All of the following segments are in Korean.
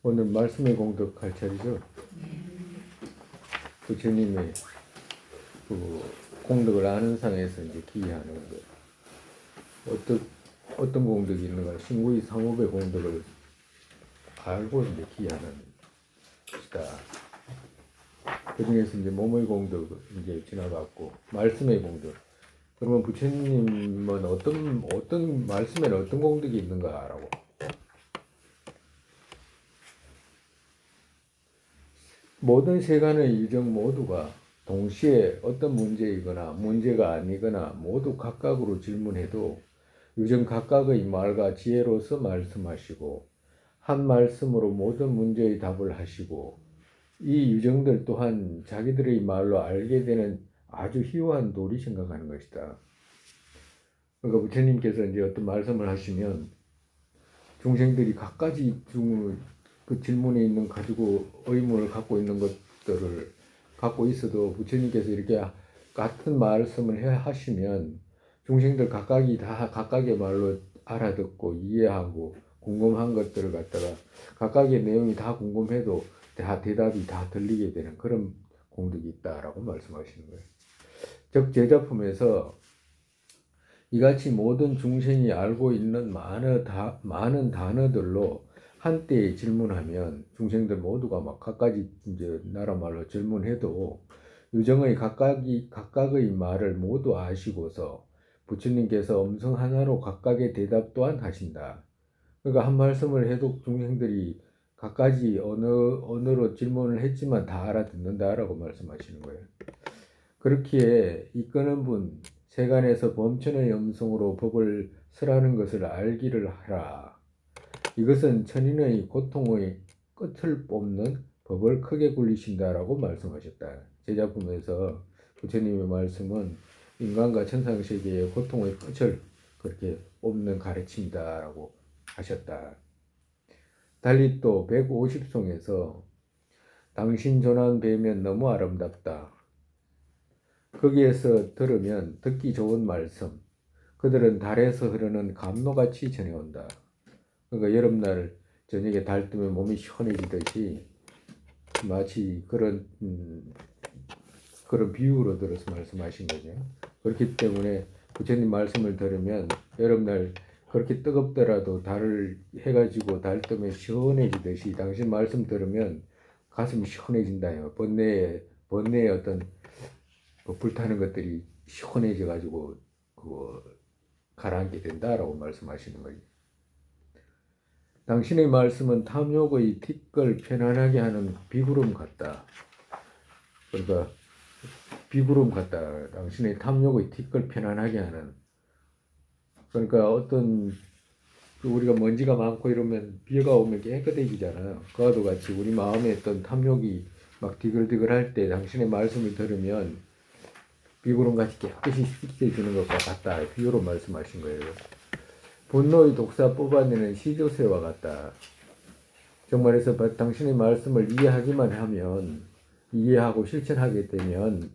오늘 말씀의 공덕할 차례죠. 부처님의 그 공덕을 아는 상에서 이제 기하는 거. 어떤 공덕이 있는가? 신구의 상업의 공덕을 알고 이제 기하는 것이다. 그 중에서 이제 몸의 공덕 이제 지나갔고, 말씀의 공덕. 그러면 부처님은 어떤 말씀에는 어떤 공덕이 있는가라고. 모든 세간의 유정 모두가 동시에 어떤 문제이거나 문제가 아니거나 모두 각각으로 질문해도 유정 각각의 말과 지혜로서 말씀하시고 한 말씀으로 모든 문제의 답을 하시고 이 유정들 또한 자기들의 말로 알게 되는 아주 희화한 도리 생각하는 것이다. 그러니까 부처님께서 이제 어떤 말씀을 하시면 중생들이 각가지 그 질문에 있는 가지고 의문을 갖고 있는 것들을 갖고 있어도 부처님께서 이렇게 같은 말씀을 하시면 중생들 각각이 다 각각의 말로 알아듣고 이해하고 궁금한 것들을 갖다가 각각의 내용이 다 궁금해도 다 대답이 다 들리게 되는 그런 공덕이 있다라고 말씀하시는 거예요. 즉 제자품에서 이같이 모든 중생이 알고 있는 많은 단어들로 한때에 질문하면 중생들 모두가 막 각가지 이제 나라 말로 질문해도 유정의 각각의 말을 모두 아시고서 부처님께서 음성 하나로 각각의 대답 또한 하신다. 그러니까 한 말씀을 해도 중생들이 각가지 언어로 질문을 했지만 다 알아듣는다라고 말씀하시는 거예요. 그렇기에 이끄는 분 세간에서 범천의 음성으로 법을 설하는 것을 알기를 하라. 이것은 천인의 고통의 끝을 뽑는 법을 크게 굴리신다라고 말씀하셨다. 제자품에서 부처님의 말씀은 인간과 천상세계의 고통의 끝을 그렇게 뽑는 가르침이다라고 하셨다. 달리 또 150송에서 당신 조난 뵈면 너무 아름답다. 거기에서 들으면 듣기 좋은 말씀, 그들은 달에서 흐르는 감로같이 전해온다. 그러니까 여름날 저녁에 달 뜨면 몸이 시원해지듯이 마치 그런 비유로 들어서 말씀하신 거죠. 그렇기 때문에 부처님 말씀을 들으면 여름날 그렇게 뜨겁더라도 달을 해가지고 달 뜨면 시원해지듯이 당신 말씀 들으면 가슴이 시원해진다요. 번뇌의 어떤 불타는 것들이 시원해져가지고 가라앉게 된다라고 말씀하시는 거예요. 당신의 말씀은 탐욕의 틱을 편안하게 하는 비구름 같다. 그러니까 비구름 같다. 당신의 탐욕의 틱을 편안하게 하는. 그러니까 어떤 우리가 먼지가 많고 이러면 비가 오면 깨끗해지잖아요. 그와도 같이 우리 마음에 어떤 탐욕이 막 디글디글할 때 당신의 말씀을 들으면 비구름같이 깨끗이 씻겨지는 것과 같다. 비유로 말씀하신 거예요. 분노의 독사 뽑아내는 시조새와 같다. 정말해서 당신의 말씀을 이해하기만 하면 이해하고 실천하게 되면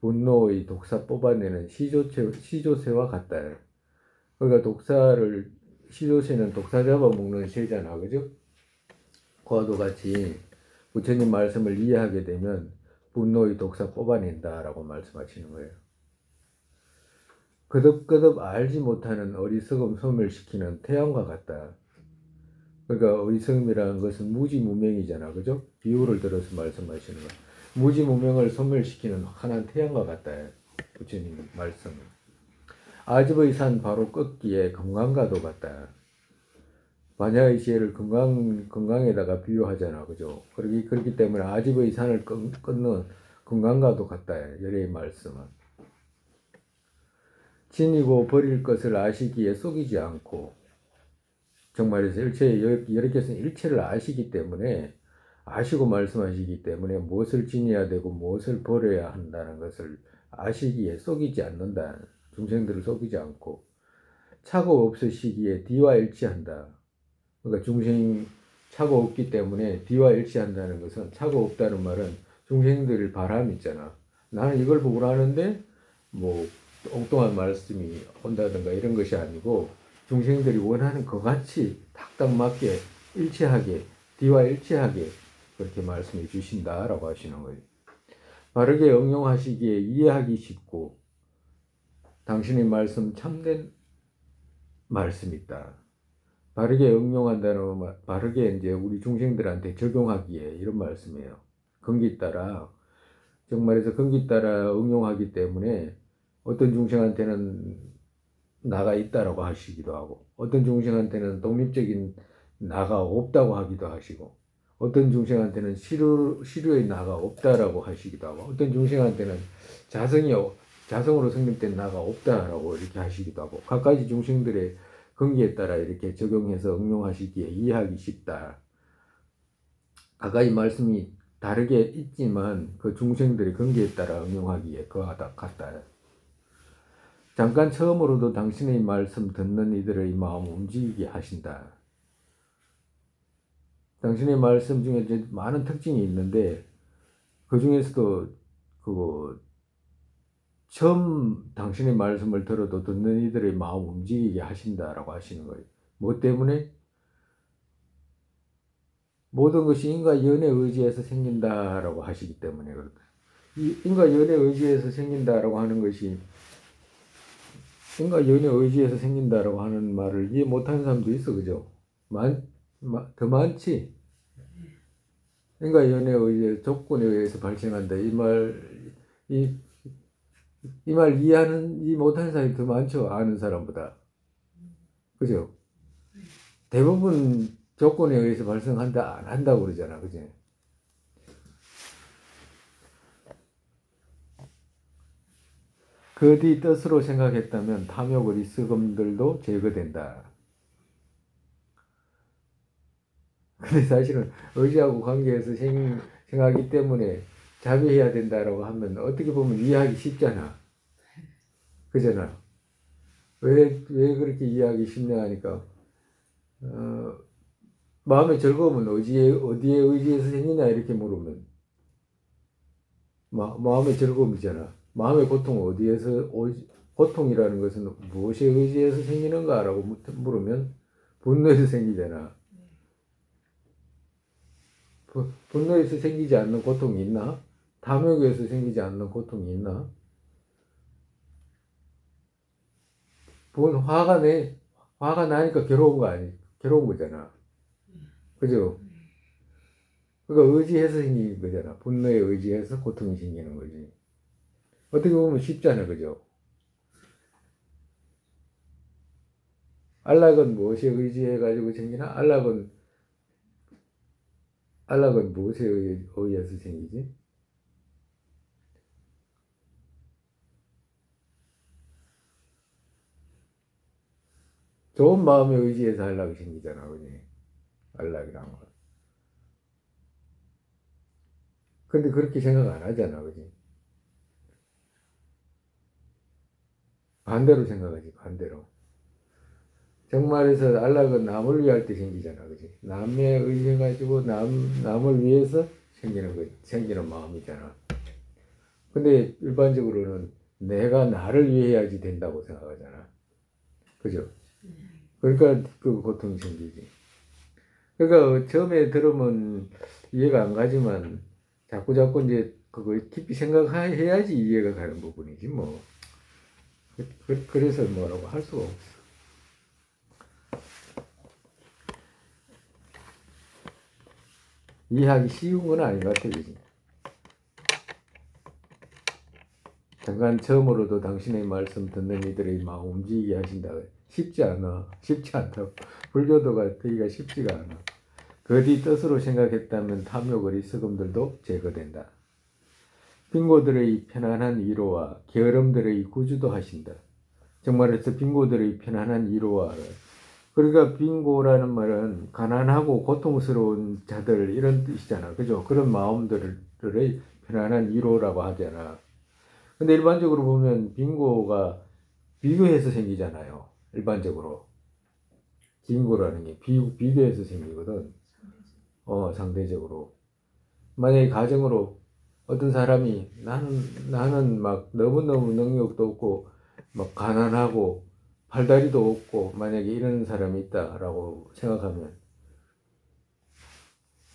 분노의 독사 뽑아내는 시조새와 같다. 그러니까 시조새는 독사 잡아먹는 새잖아. 그죠? 그와도 같이 부처님 말씀을 이해하게 되면 분노의 독사 뽑아낸다라고 말씀하시는 거예요. 거듭거듭 알지 못하는 어리석음 소멸시키는 태양과 같다. 그러니까 어리석음이라는 것은 무지무명이잖아. 그죠? 비유를 들어서 말씀하시는 거예요. 무지무명을 소멸시키는 환한 태양과 같다. 부처님 말씀은. 아집의 산 바로 꺾기에 금강과도 같다. 반야의 지혜를 금강에다가 비유하잖아. 그죠? 그렇기 때문에 아집의 산을 끊는 금강과도 같다. 열애의 말씀은. 지니고 버릴 것을 아시기에 속이지 않고, 정말에서 여러께서는 일체를 아시기 때문에, 아시고 말씀하시기 때문에 무엇을 지녀야 되고 무엇을 버려야 한다는 것을 아시기에 속이지 않는다. 중생들을 속이지 않고, 차고 없으시기에 뒤와 일치한다. 그러니까 중생이 차고 없기 때문에 뒤와 일치한다는 것은, 차고 없다는 말은 중생들의 바람이 있잖아. 나는 이걸 보고 하는데 엉뚱한 말씀이 온다든가 이런 것이 아니고 중생들이 원하는 것 같이 탁탁 맞게 일치하게 뒤와 일치하게 그렇게 말씀해 주신다라고 하시는 거예요. 바르게 응용하시기에 이해하기 쉽고 당신의 말씀 참된 말씀이다. 바르게 응용한다는 말, 바르게 이제 우리 중생들한테 적용하기에 이런 말씀이에요. 근기 따라 정말에서 근기 따라 응용하기 때문에 어떤 중생한테는 나가 있다라고 하시기도 하고 어떤 중생한테는 독립적인 나가 없다고 하기도 하시고 어떤 중생한테는 시류의 나가 없다라고 하시기도 하고 어떤 중생한테는 자성으로 성립된 나가 없다라고 이렇게 하시기도 하고 각가지 중생들의 근기에 따라 이렇게 적용해서 응용하시기에 이해하기 쉽다. 각가지 말씀이 다르게 있지만 그 중생들의 근기에 따라 응용하기에 그하다 같다. 잠깐 처음으로도 당신의 말씀 듣는 이들의 마음 움직이게 하신다. 당신의 말씀 중에 이제 많은 특징이 있는데 그 중에서도 처음 당신의 말씀을 들어도 듣는 이들의 마음 움직이게 하신다라고 하시는 거예요. 뭐 때문에? 모든 것이 인과 연에 의지해서 생긴다라고 하시기 때문에 그렇다. 이 인과 연에 의지해서 생긴다라고 하는 것이 인과 연에 의지해서 생긴다라고 하는 말을 이해 못하는 사람도 있어, 그죠? 더 많지? 인과 연에 의해 조건에 의해서 발생한다. 이 말 이해 못하는 사람이 더 많죠, 아는 사람보다. 그죠? 대부분 조건에 의해서 발생한다, 안 한다고 그러잖아, 그죠? 그 뒤 뜻으로 생각했다면 탐욕의 리스금들도 제거된다. 근데 사실은 의지하고 관계에서 생각하기 때문에 자비해야 된다라고 하면 어떻게 보면 이해하기 쉽잖아. 그잖아. 왜 그렇게 이해하기 쉽냐 하니까, 마음의 즐거움은 어디에 의지해서 생기냐 이렇게 물으면, 마음의 즐거움이잖아. 마음의 고통은 고통이라는 것은 무엇에 의지해서 생기는가라고 물으면 분노에서 생기잖아. 분노에서 생기지 않는 고통이 있나? 탐욕에서 생기지 않는 고통이 있나? 화가 나니까 괴로운 거잖아. 그죠? 그러니까 의지해서 생기는 거잖아. 분노에 의지해서 고통이 생기는 거지. 어떻게 보면 쉽잖아, 그죠? 안락은 무엇에 의지해가지고 생기나? 안락은 무엇에 의해서 생기지? 좋은 마음에 의지해서 안락이 생기잖아, 그지? 안락이란 거. 근데 그렇게 생각 안 하잖아, 그지? 반대로 생각하지, 반대로. 정말에서 안락은 남을 위할 때 생기잖아, 그지? 남에 의해가지고 남을 위해서 생기는 마음이잖아. 근데 일반적으로는 내가 나를 위해야지 된다고 생각하잖아. 그죠? 그러니까 그 고통이 생기지. 그러니까 처음에 들으면 이해가 안 가지만 자꾸 이제 그걸 깊이 생각해야지 이해가 가는 부분이지 뭐. 그래서 뭐라고 할 수가 없어. 이해하기 쉬운 건 아닌 것 같아, 그지? 잠깐 처음으로도 당신의 말씀 듣는 이들의 마음 움직이게 하신다. 쉽지 않다고. 불교도가 되기가 쉽지가 않아. 그 뒤 뜻으로 생각했다면 탐욕의 리스금들도 제거된다. 빙고들의 편안한 위로와 게으름들의 구주도 하신다. 정말에서 빙고들의 편안한 위로와, 그러니까 빙고라는 말은 가난하고 고통스러운 자들 이런 뜻이잖아. 그죠? 그런 마음들의 편안한 위로라고 하잖아. 근데 일반적으로 보면 빙고가 비교해서 생기잖아요. 일반적으로. 빙고라는 게 비교해서 생기거든. 상대적으로. 만약에 가정으로 어떤 사람이 나는 막 너무너무 능력도 없고 막 가난하고 팔다리도 없고 만약에 이런 사람이 있다라고 생각하면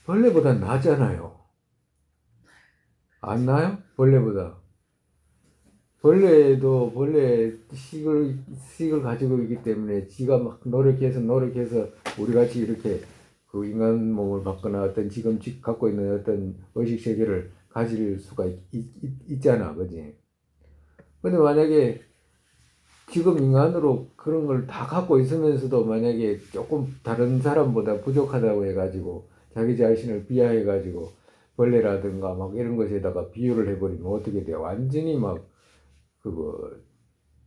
벌레보다 낫잖아요. 안 나요? 벌레보다. 벌레도 벌레 식을 가지고 있기 때문에 지가 막 노력해서 우리 같이 이렇게 그 인간 몸을 받거나 어떤 지금 갖고 있는 어떤 의식 세계를 가질 수가 있잖아, 그지? 근데 만약에 지금 인간으로 그런 걸 다 갖고 있으면서도 만약에 조금 다른 사람보다 부족하다고 해가지고 자기 자신을 비하해가지고 벌레라든가 막 이런 것에다가 비유를 해버리면 어떻게 돼요? 완전히 막 그거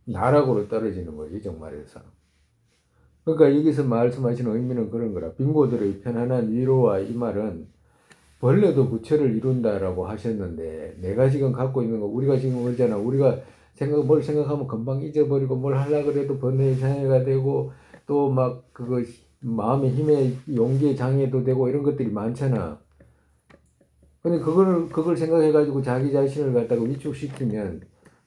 나락으로 떨어지는 거지, 정말에서. 그러니까 여기서 말씀하시는 의미는 그런 거라. 빙고들의 편안한 위로와 이 말은 벌레도 부처를 이룬다라고 하셨는데 내가 지금 갖고 있는 거 우리가 지금 그러잖아. 우리가 뭘 생각하면 금방 잊어버리고 뭘 하려고 그래도 번뇌의 장애가 되고 또 막 그거 마음의 힘의 용기의 장애도 되고 이런 것들이 많잖아. 근데 그걸 생각해가지고 자기 자신을 갖다가 위축시키면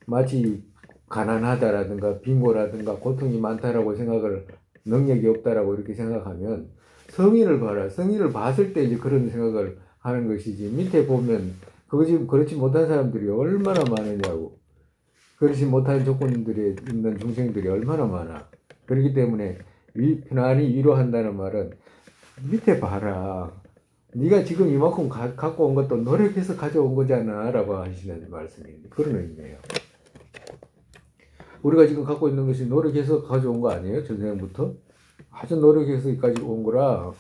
마치 가난하다라든가 빈고라든가 고통이 많다라고 생각을 능력이 없다라고 이렇게 생각하면 성의를 봐라. 성의를 봤을 때 이제 그런 생각을 하는 것이지. 밑에 보면 그거 지금 그렇지 못한 사람들이 얼마나 많으냐고. 그렇지 못한 조건들에 있는 중생들이 얼마나 많아. 그렇기 때문에 편안히 위로한다는 말은 밑에 봐라. 네가 지금 이만큼 갖고 온 것도 노력해서 가져온 거잖아 라고 하시는 말씀입니다. 그런 의미예요. 우리가 지금 갖고 있는 것이 노력해서 가져온 거 아니에요? 전생부터? 아주 노력해서 여기까지 온 거라.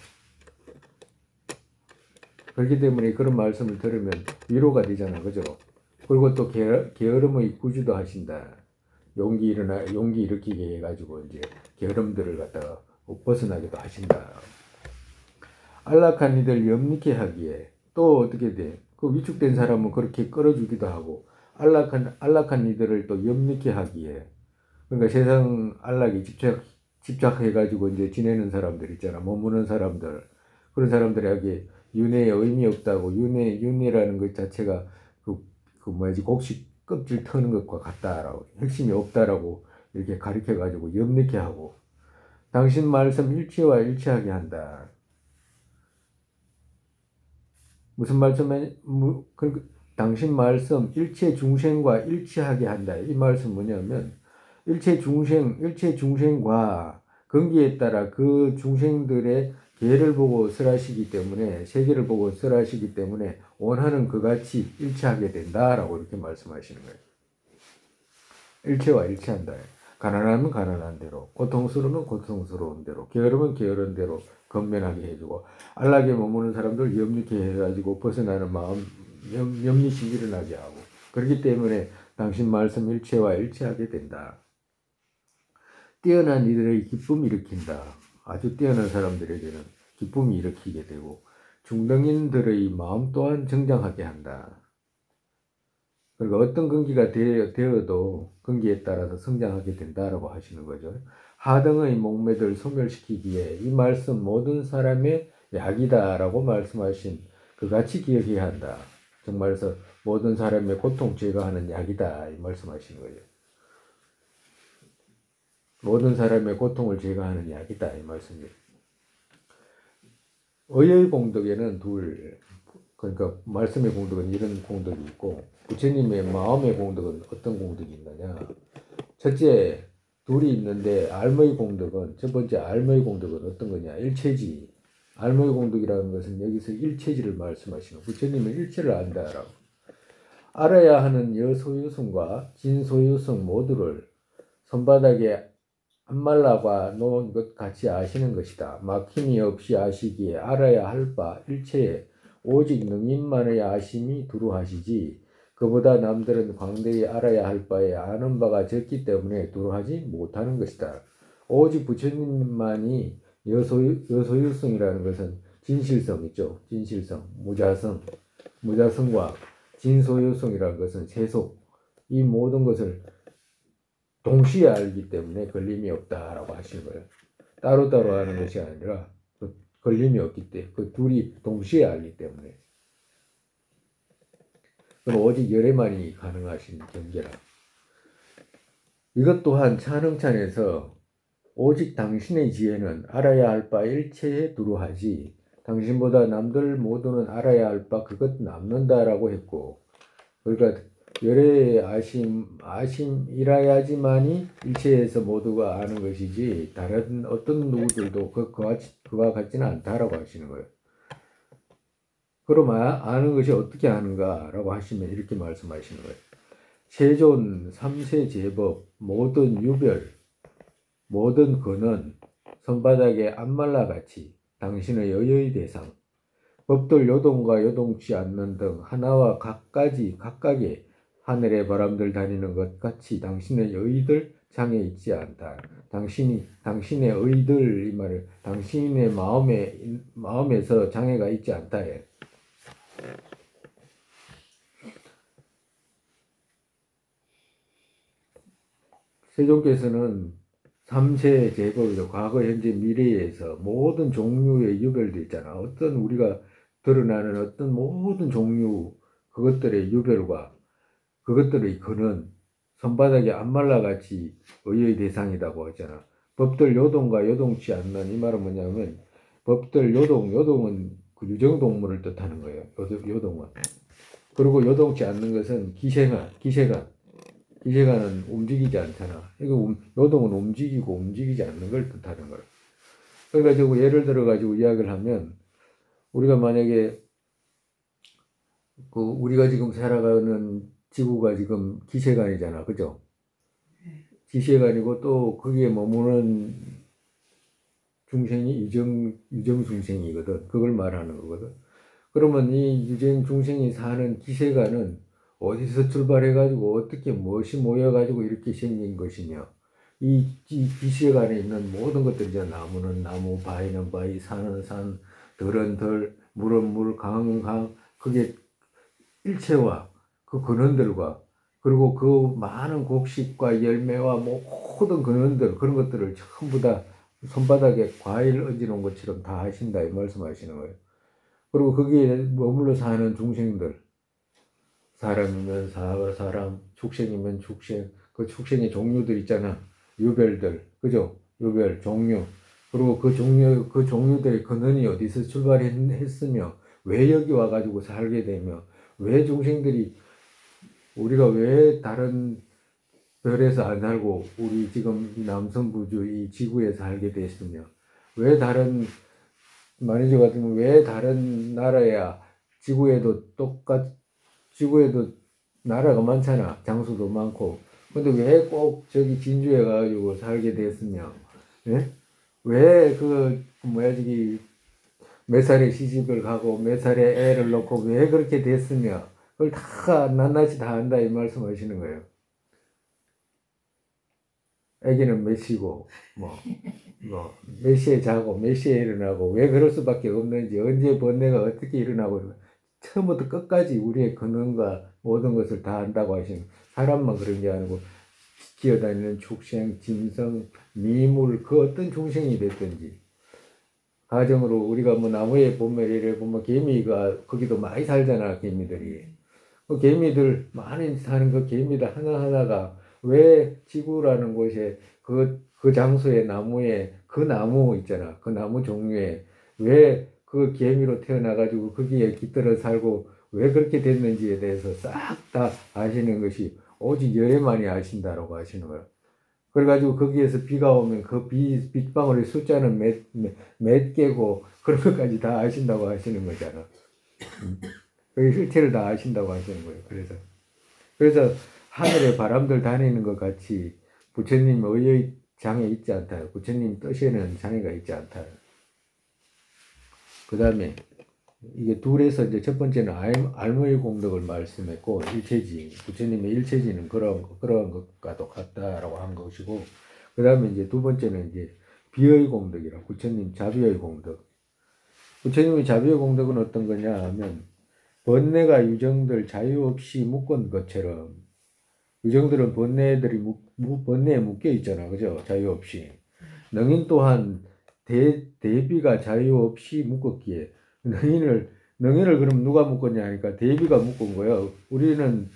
그렇기 때문에 그런 말씀을 들으면 위로가 되잖아. 그죠? 그리고 또 게으름의 구주도 하신다. 용기 일으키게 해가지고 이제 게으름들을 갖다가 벗어나기도 하신다. 안락한 이들 염리케 하기에 또 어떻게 돼? 그 위축된 사람은 그렇게 끌어주기도 하고 안락한 이들을 또 염리케 하기에 그러니까 세상 안락에 집착해가지고 이제 지내는 사람들 있잖아. 머무는 사람들. 그런 사람들에게 윤회에 의미 없다고 윤회라는 것 자체가 곡식 껍질 터는 것과 같다라고 핵심이 없다라고 이렇게 가르쳐가지고 염리케 하고 당신 말씀 일체와 일체하게 한다. 무슨 말씀에 당신 말씀 일체 중생과 일체하게 한다. 이 말씀 뭐냐면 일체 중생과 근기에 따라 그 중생들의 계를 보고 설하시기 때문에 세계를 보고 설하시기 때문에 원하는 그같이 일체하게 된다라고 이렇게 말씀하시는 거예요. 일체와 일체한다. 가난하면 가난한 대로, 고통스러우면 고통스러운 대로, 게으르면 게으른 대로 건면하게 해주고 안락에 머무는 사람들 염리케 해가지고 벗어나는 마음 염리심 일어나게 하고 그렇기 때문에 당신 말씀 일체와 일체하게 된다. 뛰어난 이들의 기쁨 일으킨다. 아주 뛰어난 사람들에게는 기쁨이 일으키게 되고 중등인들의 마음 또한 정장하게 한다. 그리고 어떤 근기가 되어도 근기에 따라서 성장하게 된다라고 하시는 거죠. 하등의 목매들 소멸시키기에 이 말씀 모든 사람의 약이다라고 말씀하신 그같이 기억해야 한다. 정말서 모든 사람의 고통 제거하는 약이다 이 말씀하시는 거죠. 모든 사람의 고통을 제거하는 약이다 이 말씀이에요. 의의 공덕에는 그러니까 말씀의 공덕은 이런 공덕이 있고 부처님의 마음의 공덕은 어떤 공덕이 있느냐. 첫째 둘이 있는데 알의 공덕은 첫 번째 알의 공덕은 어떤 거냐. 일체지. 알의 공덕이라는 것은 여기서 일체지를 말씀하시는 부처님은 일체를 안다라고. 알아야 하는 여소유승과 진소유승 모두를 손바닥에 안말라가 놓은 것 같이 아시는 것이다. 막힘이 없이 아시기에 알아야 할 바 일체에 오직 능인만의 아심이 두루하시지 그보다 남들은 광대히 알아야 할 바에 아는 바가 적기 때문에 두루하지 못하는 것이다. 오직 부처님만이 여소유성이라는 것은 진실성 있죠. 진실성, 무자성과 진소유성이라는 것은 세속 이 모든 것을 동시에 알기 때문에 걸림이 없다라고 하시는 거예요. 따로따로 하는 것이 아니라 걸림이 없기 때문에 그 둘이 동시에 알기 때문에 그럼 오직 열애만이 가능하신 경계라. 이것 또한 찬흥찬에서 오직 당신의 지혜는 알아야 할 바 일체에 두루하지 당신보다 남들 모두는 알아야 할 바 그것 남는다라고 했고, 그러니까 열의 아심이라야지만이 일체에서 모두가 아는 것이지 다른 어떤 누구들도 그와 같지는 않다라고 하시는 거예요. 그럼 아는 것이 어떻게 아는가라고 하시면 이렇게 말씀하시는 거예요. 세존, 삼세제법, 모든 유별, 모든 근원, 손바닥의 안말라같이 당신의 여여의 대상, 법들 요동과 요동치 않는 등 하나와 각각의 하늘의 바람들 다니는 것 같이 당신의 의들 장에 있지 않다. 당신의 의들, 이 말을 당신의 마음에서 장애가 있지 않다. 세종께서는 3세 제법이죠. 과거, 현재, 미래에서 모든 종류의 유별도 있잖아. 어떤 우리가 드러나는 어떤 모든 종류 그것들의 유별과 그것들의 근원, 손바닥에 안말라같이 의의 대상이라고 하잖아. 법들 요동과 요동치 않는, 이 말은 뭐냐면 법들 요동은 그 유정동물을 뜻하는 거예요. 요동은. 그리고 요동치 않는 것은 기세관은 움직이지 않잖아. 이거 요동은 움직이고 움직이지 않는 걸 뜻하는 거예요. 그래가지고 예를 들어가지고 이야기를 하면 우리가 만약에 우리가 지금 살아가는 지구가 지금 기세관이잖아, 그죠? 기세관이고 또 거기에 머무는 중생이 유정 중생이거든. 그걸 말하는 거거든. 그러면 이 유정 중생이 사는 기세관은 어디서 출발해가지고 어떻게 무엇이 모여가지고 이렇게 생긴 것이냐. 이 기세관에 있는 모든 것들이잖아. 나무는 나무, 바위는 바위, 산은 산, 들은 들, 물은 물, 강은 강. 그게 일체와 그 근원들과 그리고 그 많은 곡식과 열매와 모든 근원들 그런 것들을 전부 다 손바닥에 과일 얹어놓은 것처럼 다 하신다 이 말씀하시는 거예요. 그리고 거기에 머물러 사는 중생들, 사람이면 사람, 축생이면 축생, 그 축생의 종류들 있잖아. 유별들, 그죠? 유별, 종류. 그리고 그 종류들의 근원이 어디서 출발했으며, 왜 여기 와가지고 살게 되며, 왜 중생들이, 우리가 왜 다른 별에서 안 살고, 우리 지금 남성부주 이 지구에 살게 됐으며, 왜 다른, 말이죠 같으면 왜 다른 나라야 지구에도 나라가 많잖아. 장수도 많고. 근데 왜 꼭 저기 진주에 가가지고 살게 됐으며, 예? 왜 저기 몇 살에 시집을 가고 몇 살에 애를 낳고 왜 그렇게 됐으며, 그걸 다 낱낱이 다 안다 이 말씀하시는 거예요. 애기는 몇 시고, 몇 시에 자고, 몇 시에 일어나고, 왜 그럴 수밖에 없는지, 언제 번뇌가 어떻게 일어나고, 처음부터 끝까지 우리의 근원과 모든 것을 다 안다고 하시는, 사람만 그런 게 아니고, 기어다니는 축생, 짐승, 미물, 그 어떤 중생이 됐든지, 가정으로 우리가 나무에 보면, 이래 보면 개미가 거기도 많이 살잖아, 개미들이. 그 개미들, 많이 사는 그 개미들 하나하나가 왜 지구라는 곳에 그 장소의 나무에 그 나무 있잖아. 그 나무 종류에 왜 그 개미로 태어나가지고 거기에 깃들어 살고 왜 그렇게 됐는지에 대해서 싹 다 아시는 것이 오직 열애만이 아신다라고 하시는 거야. 그래가지고 거기에서 비가 오면 그 빗방울의 숫자는 몇 개고 그런 것까지 다 아신다고 하시는 거잖아. 그 실체를 다 아신다고 하시는 거예요. 그래서 하늘에 바람들 다니는 것 같이 부처님 의의 장애 있지 않다. 부처님 뜻에는 장애가 있지 않다. 그 다음에 이게 둘에서 이제 첫 번째는 알무의 공덕을 말씀했고, 일체지, 부처님의 일체지는 그런 것과도 같다라고 한 것이고, 그 다음에 이제 두 번째는 이제 비의 공덕이라, 부처님 자비의 공덕. 부처님의 자비의 공덕은 어떤 거냐 하면, 번뇌가 유정들 자유 없이 묶은 것처럼, 유정들은 번뇌에 묶여 있잖아. 그죠? 자유 없이. 능인 또한 대비가 자유 없이 묶었기에, 능인을 그럼 누가 묶었냐 하니까 대비가 묶은 거예요. 우리는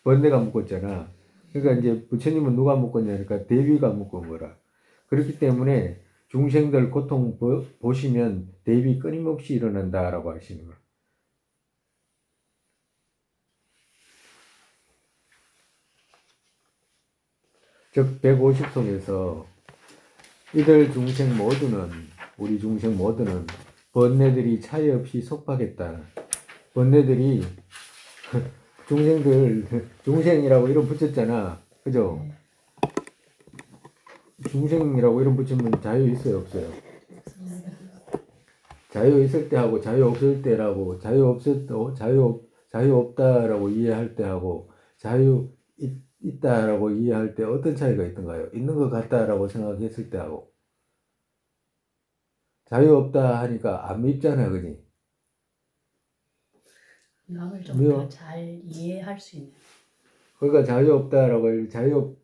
번뇌가 묶었잖아. 그러니까 이제 부처님은 누가 묶었냐 하니까 대비가 묶은 거라. 그렇기 때문에 중생들 고통 보시면 대비 끊임없이 일어난다라고 하시는 거예요. 즉 150송에서 이들 중생 모두는 우리 중생 모두는 번뇌들이 차이 없이 속박했다. 번뇌들이 중생이라고 이름 붙였잖아. 그죠? 중생이라고 이름 붙이면 자유 있어요, 없어요? 자유 있을 때하고 자유 없을 때라고, 자유 없다라고 이해할 때하고 자유 있다라고 이해할 때 어떤 차이가 있던가요? 있는 것 같다라고 생각했을 때하고. 자유 없다 하니까 안 밉잖아, 그지? 마음을 좀 더 잘 이해할 수 있는. 그러니까 자유 없다라고, 자유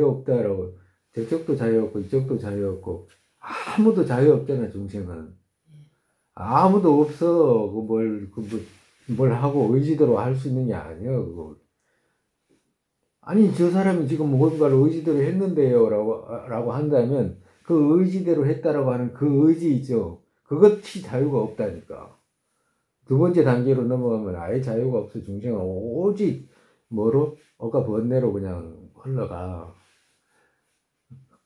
없다라고, 저쪽도 자유 없고, 이쪽도 자유 없고, 아무도 자유 없잖아, 중생은. 아무도 없어. 뭘 하고 의지대로 할 수 있는 게 아니야, 그거. 아니, 저 사람이 지금 뭔가를 의지대로 했는데요, 라고 한다면, 그 의지대로 했다라고 하는 그 의지 있죠. 그것이 자유가 없다니까. 두 번째 단계로 넘어가면 아예 자유가 없어. 중생은 오직 뭐로? 억가 번뇌로 그냥 흘러가.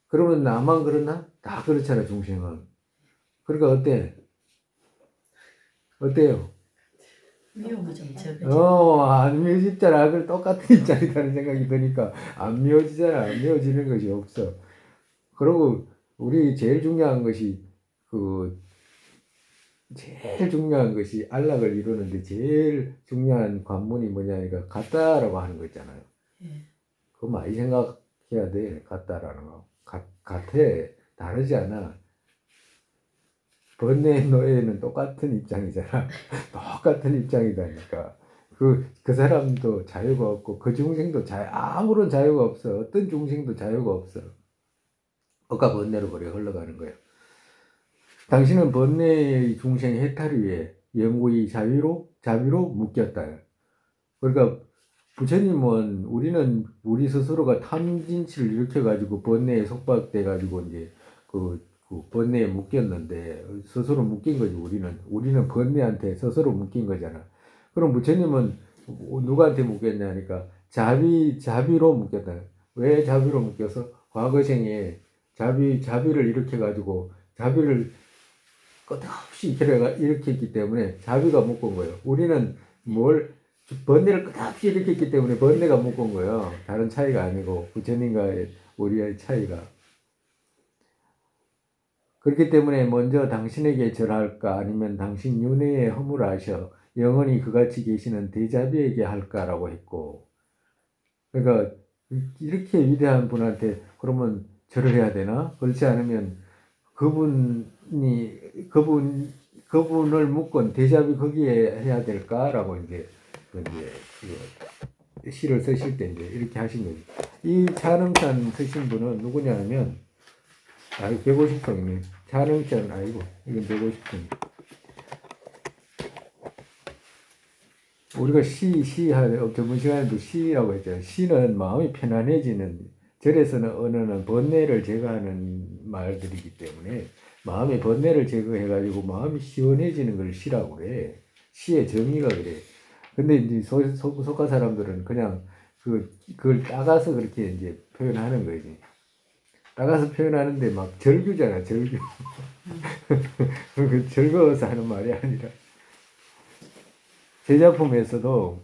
그러면 나만 그러나? 다 그렇잖아, 중생은. 그러니까 어때요? 미움이 좀 적어져. 안 미워지잖아. 그 똑같은 입장이라는 생각이 드니까 안 미워지잖아. 안 미워지는 것이 없어. 그리고 우리 제일 중요한 것이 안락을 이루는데 제일 중요한 관문이 뭐냐니까 같다라고 하는 거 있잖아요. 그거 많이 생각해야 돼. 같다라는 거. 같아. 다르지 않아. 번뇌 노예는 똑같은 입장이잖아. 똑같은 입장이다니까. 그 사람도 자유가 없고, 그 중생도 아무런 자유가 없어. 어떤 중생도 자유가 없어. 억가 번뇌로 그래 흘러가는 거야. 당신은 번뇌의 중생 해탈을 위해 영구히 자비로 묶였다. 그러니까 부처님은 우리 스스로가 탐진치를 일으켜가지고 번뇌에 속박돼가지고 이제 그 번뇌에 묶였는데 스스로 묶인 거지. 우리는 번뇌한테 스스로 묶인 거잖아. 그럼 부처님은 누구한테 묶였냐니까 자비로 묶였다. 왜 자비로 묶여서? 과거생에 자비를 일으켜가지고 자비를 끝없이 일으켰기 때문에 자비가 묶은 거예요. 우리는 번뇌를 끝없이 일으켰기 때문에 번뇌가 묶은 거예요. 다른 차이가 아니고 부처님과의 우리의 차이가. 그렇기 때문에 먼저 당신에게 절할까 아니면 당신 윤회에 허물하셔 영원히 그같이 계시는 대자비에게 할까라고 했고, 그러니까 이렇게 위대한 분한테 그러면 절을 해야 되나? 그렇지 않으면 그분을 묶은 대자비 거기에 해야 될까라고 이제 시를 쓰실 때 이제 이렇게 하신 거죠. 이 찬응찬 쓰신 분은 누구냐면 150송이네. 찬응찬 아니고 이건 150송. 우리가 저번 시간에도 시라고 했잖아요. 시는 마음이 편안해지는, 절에서는 언어는 번뇌를 제거하는 말들이기 때문에 마음의 번뇌를 제거해가지고 마음이 시원해지는 걸 시라고 그래. 시의 정의가 그래. 근데 이제 속가 사람들은 그냥 그걸 따가서 그렇게 이제 표현하는 거지. 따가서 표현하는데 막 절규잖아, 절규. 그 즐거워서 하는 말이 아니라. 제작품에서도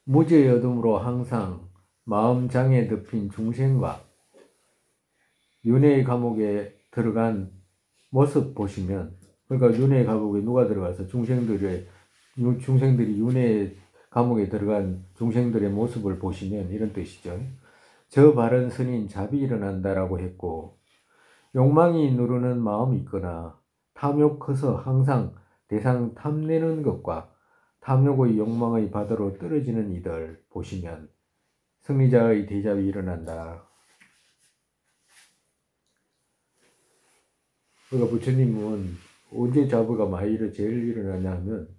무지의 어둠으로 항상 마음 장에 덮인 중생과 윤회의 감옥에 들어간 모습 보시면, 그러니까 윤회의 감옥에 누가 들어가서 중생들이 윤회의 감옥에 들어간 중생들의 모습을 보시면 이런 뜻이죠. 저 바른 선인 자비 일어난다라고 했고, 욕망이 누르는 마음이 있거나 탐욕 커서 항상 대상 탐내는 것과 탐욕의 욕망의 바다로 떨어지는 이들 보시면 승리자의 대잡이 일어난다. 그러니까 부처님은 언제 자부가 많이 제일 일어나냐 하면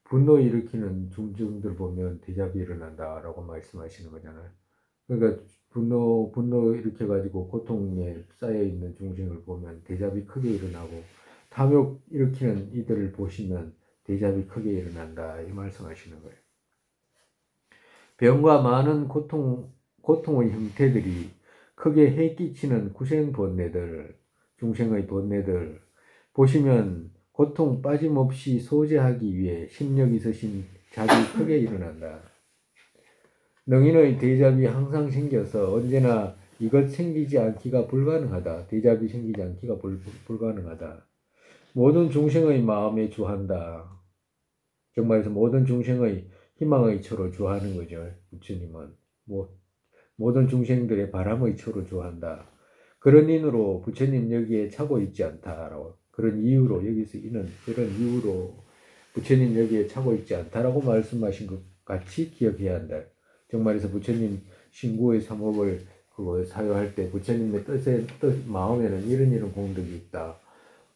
분노 일으키는 중증들 보면 대잡이 일어난다라고 말씀하시는 거잖아요. 그러니까 분노 일으켜가지고 고통에 쌓여있는 중생을 보면 대잡이 크게 일어나고, 탐욕 일으키는 이들을 보시면 대잡이 크게 일어난다, 이 말씀하시는 거예요. 병과 많은 고통의 형태들이 크게 해끼치는 구생 번뇌들, 중생의 번뇌들 보시면 고통 빠짐없이 소재하기 위해 심력 있으신 잡이 크게 일어난다. 능인의 대잡이 항상 생겨서 언제나 이것 생기지 않기가 불가능하다. 대잡이 생기지 않기가 불가능하다. 모든 중생의 마음에 주한다. 정말에서 모든 중생의 희망의 초로 주하는 거죠. 부처님은 모든 중생들의 바람의 초로 주한다. 그런 인으로 부처님 여기에 차고 있지 않다라고, 그런 이유로, 여기서 이는 그런 이유로 부처님 여기에 차고 있지 않다라고 말씀하신 것 같이 기억해야 한다. 정말에서 부처님 신구의 삼업을 그거 사유할 때 부처님의 마음에는 이런 공덕이 있다.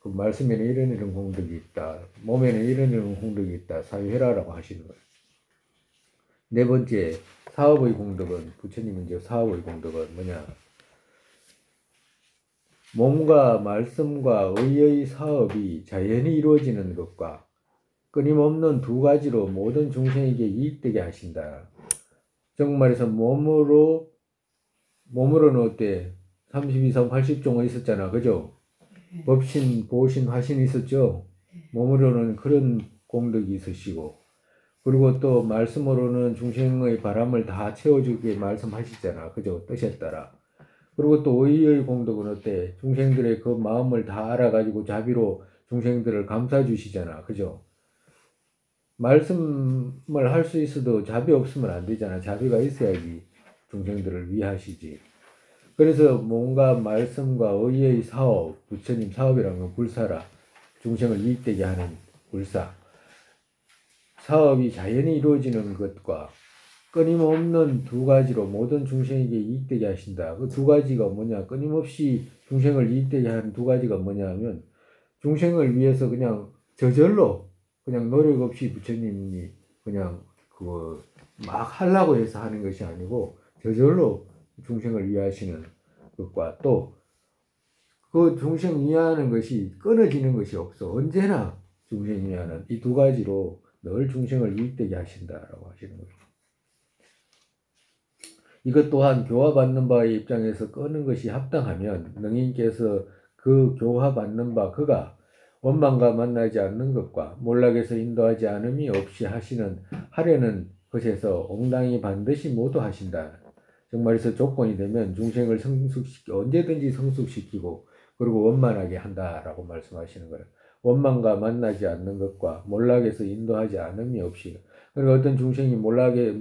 그 말씀에는 이런 공덕이 있다. 몸에는 이런 공덕이 있다. 사유해라라고 하시는 거예요. 네 번째, 사업의 공덕은, 부처님은 이제 사업의 공덕은 뭐냐? 몸과 말씀과 의의 사업이 자연히 이루어지는 것과 끊임없는 두 가지로 모든 중생에게 이익되게 하신다. 정말에서 몸으로는 어때? 32성 80종은 있었잖아. 그죠? 법신, 보신, 화신 있었죠? 몸으로는 그런 공덕이 있으시고, 그리고 또 말씀으로는 중생의 바람을 다 채워주게 말씀하시잖아. 그죠? 뜻에 따라. 그리고 또 의의 공덕은 어때? 중생들의 그 마음을 다 알아가지고 자비로 중생들을 감싸주시잖아. 그죠? 말씀을 할 수 있어도 자비 없으면 안 되잖아. 자비가 있어야지 중생들을 위하시지. 그래서 뭔가 말씀과 의의 사업, 부처님 사업이라는 건 불사라. 중생을 이익되게 하는 불사. 사업이 자연히 이루어지는 것과 끊임없는 두 가지로 모든 중생에게 이익되게 하신다. 그 두 가지가 뭐냐? 끊임없이 중생을 이익되게 하는 두 가지가 뭐냐 하면, 중생을 위해서 그냥 저절로 그냥 노력 없이 부처님이 그냥 그거 막 하려고 해서 하는 것이 아니고 저절로 중생을 위하시는 것과, 또 그 중생 위하는 것이 끊어지는 것이 없어. 언제나 중생 위하는 이 두 가지로 늘 중생을 이익되게 하신다라고 하시는 거예요. 이것 또한 교화받는 바의 입장에서 끄는 것이 합당하면 능인께서 그 교화받는 바 그가 원망과 만나지 않는 것과 몰락에서 인도하지 않음이 없이 하려는 것에서 옹당이 반드시 모두 하신다. 정말에서 조건이 되면 중생을 언제든지 성숙시키고 그리고 원만하게 한다라고 말씀하시는 거예요. 원망과 만나지 않는 것과 몰락에서 인도하지 않음이 없이. 그리고 어떤 중생이 몰락에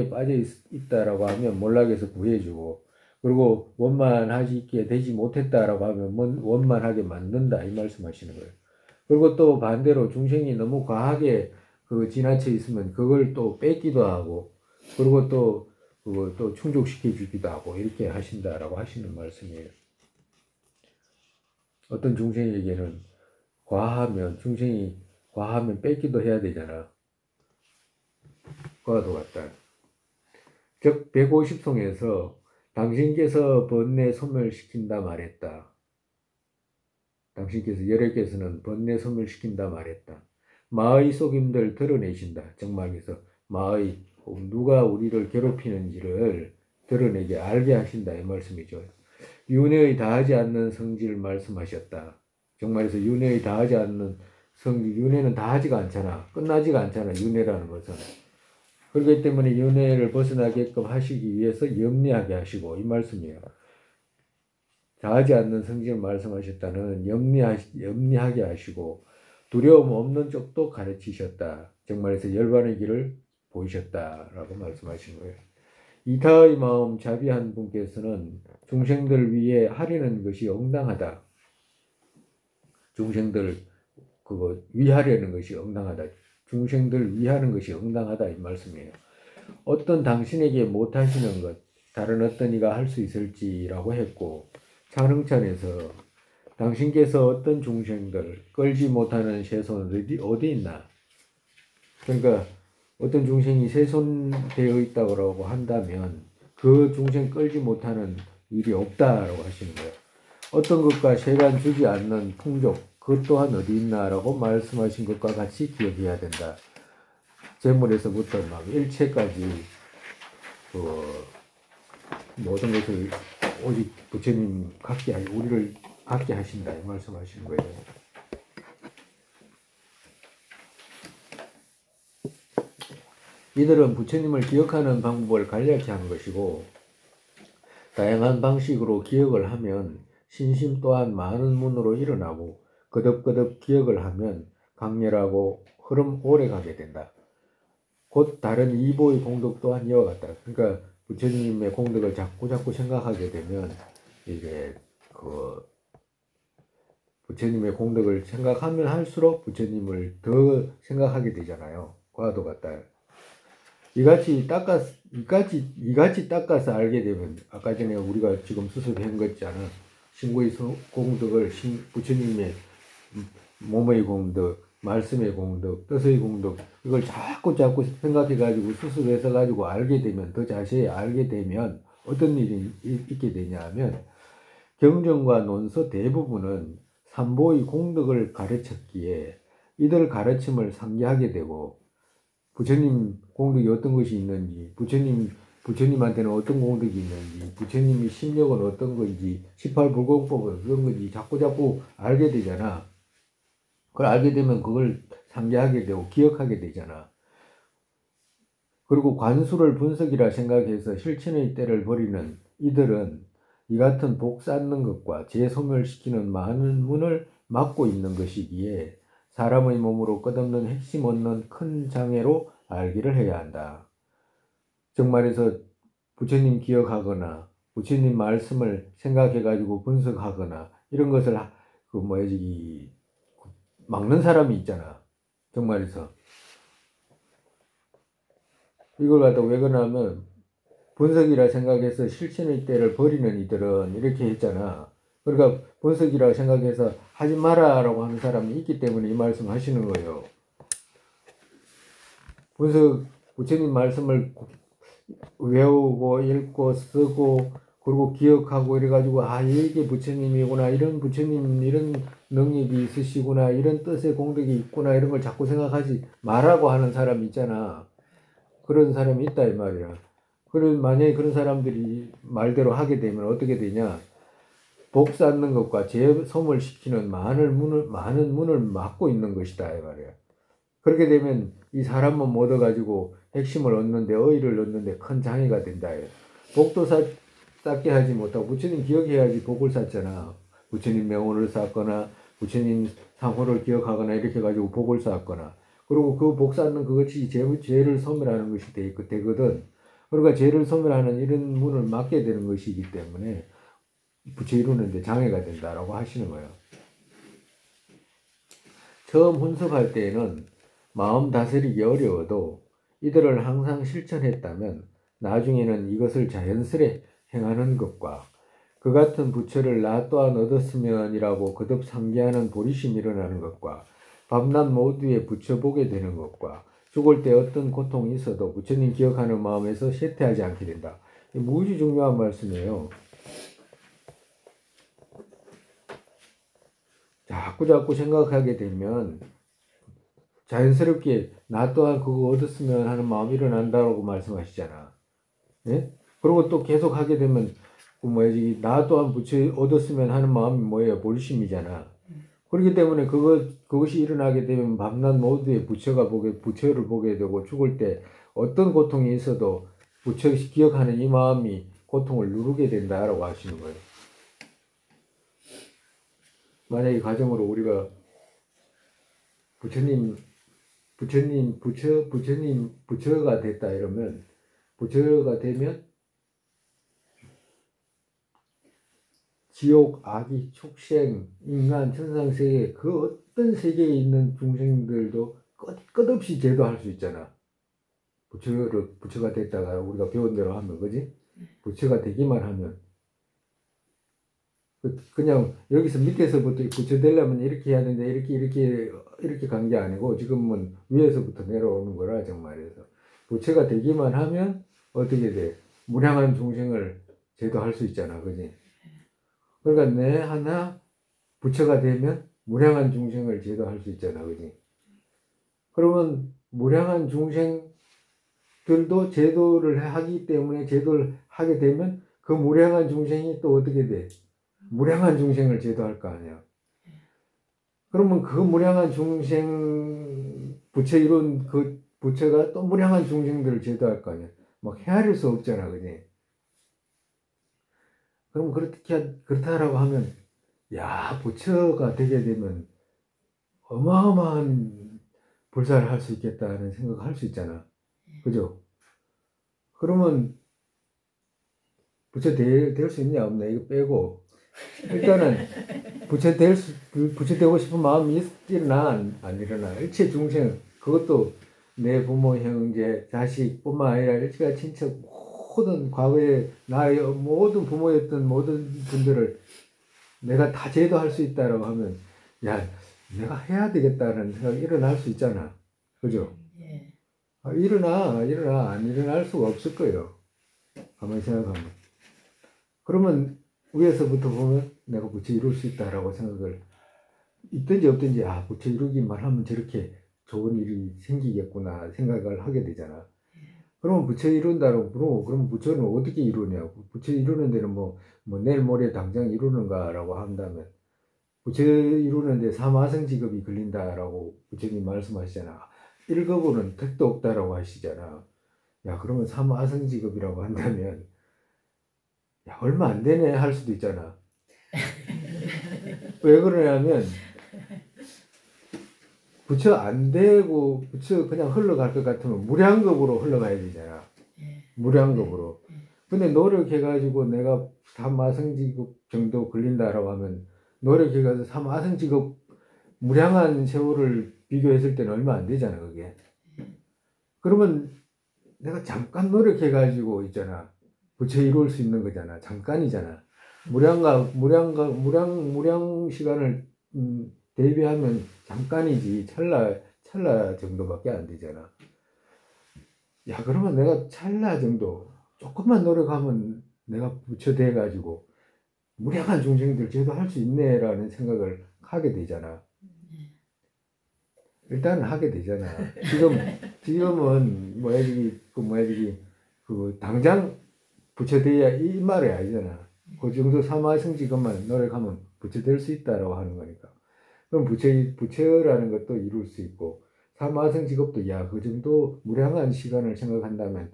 빠져 있다라고 하면 몰락에서 구해주고, 그리고 원만하게 되지 못했다라고 하면 원만하게 만든다, 이 말씀하시는 거예요. 그리고 또 반대로 중생이 너무 과하게 지나쳐 있으면 그걸 또 뺏기도 하고, 그리고 또 그걸 또 충족시켜 주기도 하고, 이렇게 하신다라고 하시는 말씀이에요. 어떤 중생에게는 중생이 과하면 뺏기도 해야 되잖아. 그와도 같다. 즉 150송에서 당신께서 번뇌 소멸시킨다 말했다. 당신께서 열애께서는 번뇌 소멸시킨다 말했다. 마의 속임들 드러내신다. 정말에서 마의 누가 우리를 괴롭히는지를 드러내게 알게 하신다, 이 말씀이죠. 윤회의 다하지 않는 성질 말씀하셨다. 정말에서 윤회의 다하지 않는 성질, 윤회는 다하지가 않잖아. 끝나지가 않잖아, 윤회라는 것은. 그렇기 때문에 윤회를 벗어나게끔 하시기 위해서 염리하게 하시고, 이 말씀이에요. 다하지 않는 성질을 말씀하셨다는 염리하게 하시고 두려움 없는 쪽도 가르치셨다. 정말에서 열반의 길을 보이셨다라고 말씀하신 거예요. 이타의 마음 자비한 분께서는 중생들 위해 하려는 것이 응당하다. 중생들 위하려는 것이 응당하다. 중생들 위하는 것이 응당하다, 이 말씀이에요. 어떤 당신에게 못하시는 것 다른 어떤 이가 할 수 있을지라고 했고, 찬흥찬에서 당신께서 어떤 중생들 끌지 못하는 세손 어디 있나? 그러니까 어떤 중생이 세손되어 있다고 한다면 그 중생 끌지 못하는 일이 없다라고 하시는 거예요. 어떤 것과 세간 주지 않는 풍족, 그것 또한 어디 있나라고 말씀하신 것과 같이 기억해야 된다. 재물에서부터 막 일체까지 그 모든 것을 오직 부처님 갖게 우리를 갖게 하신다 이 말씀하시는 거예요. 이들은 부처님을 기억하는 방법을 간략히 한 것이고 다양한 방식으로 기억을 하면 신심 또한 많은 문으로 일어나고 거듭거듭 기억을 하면 강렬하고 흐름 오래 가게 된다. 곧 다른 이보의 공덕 또한 이와 같다. 그러니까 부처님의 공덕을 자꾸 생각하게 되면 이게 그 부처님의 공덕을 생각하면 할수록 부처님을 더 생각하게 되잖아요. 과도 같다. 이같이 닦아서 알게 되면 아까 전에 우리가 지금 수습한 거 있잖아. 신구의 공덕을 부처님의 몸의 공덕, 말씀의 공덕, 뜻의 공덕 이걸 자꾸 생각해 가지고 수습해서 가지고 알게 되면 더 자세히 알게 되면 어떤 일이 있게 되냐 하면 경전과 논서 대부분은 삼보의 공덕을 가르쳤기에 이들 가르침을 상기하게 되고 부처님 공덕이 어떤 것이 있는지 부처님한테는 어떤 공덕이 있는지 부처님의 심력은 어떤 건지 18불공법은 어떤 건지 자꾸 알게 되잖아. 그걸 알게 되면 그걸 상기하게 되고 기억하게 되잖아. 그리고 관수를 분석이라 생각해서 실천의 때를 버리는 이들은 이 같은 복 쌓는 것과 재소멸시키는 많은 문을 막고 있는 것이기에 사람의 몸으로 끝없는 핵심 얻는 큰 장애로 알기를 해야 한다. 정말에서 부처님 기억하거나 부처님 말씀을 생각해가지고 분석하거나 이런 것을 막는 사람이 있잖아. 정말에서 이걸 갖다 왜 그러냐면 분석이라 생각해서 실천의 때를 버리는 이들은 이렇게 했잖아. 그러니까 분석이라 생각해서 하지 마라라고 하는 사람이 있기 때문에 이 말씀 하시는 거예요. 부처님 말씀을 외우고 읽고 쓰고 그리고 기억하고 이래가지고 이게 부처님이구나, 이런 부처님 이런 능력이 있으시구나, 이런 뜻의 공덕이 있구나, 이런 걸 자꾸 생각하지 말라고 하는 사람이 있잖아. 그런 사람이 있다 이 말이야. 만약에 그런 사람들이 말대로 하게 되면 어떻게 되냐? 복 쌓는 것과 재소멸시키는 많은 문을 막고 있는 것이다 이 말이야. 그렇게 되면 이 사람만 못 얻어가지고 핵심을 얻는데 의의를 얻는데 큰 장애가 된다. 복도 쌓게 하지 못하고 부처님 기억해야지 복을 쌓잖아. 부처님 명호를 쌓거나 부처님 상호를 기억하거나 이렇게 해가지고 복을 쌓거나 그리고 그 복 쌓는 그것이 죄를 소멸하는 것이 되거든. 그러니까 죄를 소멸하는 이런 문을 막게 되는 것이기 때문에 부처 이루는데 장애가 된다라고 하시는 거예요. 처음 훈습할 때에는 마음 다스리기 어려워도 이들을 항상 실천했다면 나중에는 이것을 자연스레 행하는 것과 그 같은 부처를 나 또한 얻었으면이라고 거듭 상기하는 보리심이 일어나는 것과 밤낮 모두에 부처보게 되는 것과 죽을 때 어떤 고통이 있어도 부처님 기억하는 마음에서 쇠퇴하지 않게 된다. 무지 중요한 말씀이에요. 자꾸 생각하게 되면 자연스럽게 나 또한 그거 얻었으면 하는 마음이 일어난다고 말씀하시잖아. 예? 그리고 또 계속 하게 되면 나 또한 부처 얻었으면 하는 마음이 뭐예요? 보리심이잖아. 그렇기 때문에 그것이 일어나게 되면 밤낮 모두에 부처를 보게 되고 죽을 때 어떤 고통이 있어도 부처 기억하는 이 마음이 고통을 누르게 된다라고 하시는 거예요. 만약에 가정으로 우리가 부처가 됐다 이러면 부처가 되면 지옥, 아기, 축생, 인간, 천상세계 그 어떤 세계에 있는 중생들도 끝없이 제도할 수 있잖아. 부처가 됐다가 우리가 배운 대로 하면 그지? 부처가 되기만 하면 그냥 여기서 밑에서부터 부처 되려면 이렇게 해야 되는데 이렇게 간 게 아니고 지금은 위에서부터 내려오는 거라 정말에서 부처가 되기만 하면 어떻게 돼? 무량한 중생을 제도할 수 있잖아. 그지? 그러니까 내 하나 부처가 되면 무량한 중생을 제도할 수 있잖아. 그지? 그러면 무량한 중생들도 제도를 하기 때문에 제도를 하게 되면 그 무량한 중생이 또 어떻게 돼? 무량한 중생을 제도할 거 아니야. 그러면 그 무량한 중생 부처 이룬 그 부처가 또 무량한 중생들을 제도할 거 아니야. 막 헤아릴 수 없잖아. 그지? 그럼 그렇다라고 하면 야, 부처가 되게 되면 어마어마한 불사를 할 수 있겠다는 생각을 할 수 있잖아. 그죠? 그러면 부처 될 수 있냐 없냐 이거 빼고 일단은 부처 되고 싶은 마음이 일어나 안 일어나. 일체 중생 그것도 내 부모 형제 자식뿐만 아니라 일체가 친척 모든 과거에 나의 모든 부모였던 모든 분들을 내가 다 제도할 수 있다라고 하면 야 내가 해야 되겠다는 생각이 일어날 수 있잖아. 그죠? 예. 일어나 안 일어날 수가 없을 거예요. 가만히 생각하면. 그러면 위에서부터 보면 내가 부처 이룰 수 있다라고 생각을 있든지 없든지 부처 이루기만 하면 저렇게 좋은 일이 생기겠구나 생각을 하게 되잖아. 그러면 부처 이룬다고 그러면 부처는 어떻게 이루냐고. 부처 이루는 데는 뭐 내일 모레 당장 이루는가라고 한다면 부처 이루는데 사마성 직업이 걸린다라고 부처님 말씀하시잖아. 1급으로는 택도 없다라고 하시잖아. 야 그러면 사마성 직업이라고 한다면 야 얼마 안 되네 할 수도 있잖아. 왜 그러냐면 부처 안 되고 부처 그냥 흘러갈 것 같으면 무량급으로 흘러가야 되잖아. 무량급으로. 근데 노력해가지고 내가 사마성직업 정도 걸린다라고 하면 노력해가지고 사마성직업 무량한 세월을 비교했을 때는 얼마 안 되잖아 그게. 그러면 내가 잠깐 노력해가지고 있잖아 부처 이룰 수 있는 거잖아. 잠깐이잖아. 무량 시간을 대비하면 잠깐이지 찰나 정도밖에 안 되잖아. 야 그러면 내가 찰나 정도 조금만 노력하면 내가 부처 돼가지고 무량한 중생들 제도할 수 있네라는 생각을 하게 되잖아. 일단은 하게 되잖아. 지금은 당장 부처 돼야 이 말이 아니잖아. 그 정도 사마성직업만 노력하면 부처 될 수 있다라고 하는 거니까. 그럼 부처라는 것도 이룰 수 있고 사마성 직업도 그 정도 무량한 시간을 생각한다면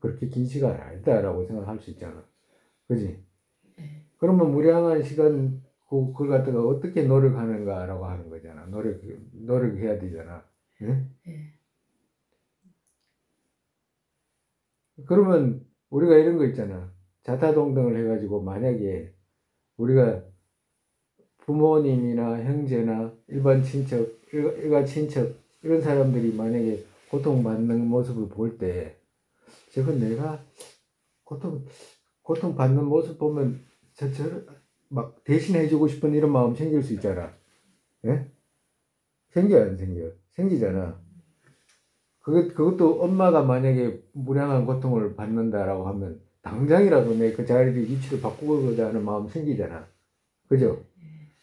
그렇게 긴 시간 아니다라고 생각할 수 있잖아. 그지? 그러면 무량한 시간 그걸 갖다가 어떻게 노력하는가라고 하는 거잖아. 노력해야 되잖아. 응? 그러면 우리가 이런 거 있잖아. 자타동등을 해가지고 만약에 우리가 부모님이나 형제나 일반 친척, 일가 친척 이런 사람들이 만약에 고통받는 모습을 볼 때 저건 내가 고통받는 모습 보면 막 대신해주고 싶은 이런 마음 생길 수 있잖아. 예? 생겨 안 생겨? 생기잖아. 그것도 엄마가 만약에 무량한 고통을 받는다라고 하면 당장이라도 내 그 자리를 위치를 바꾸고자 하는 마음 생기잖아. 그죠?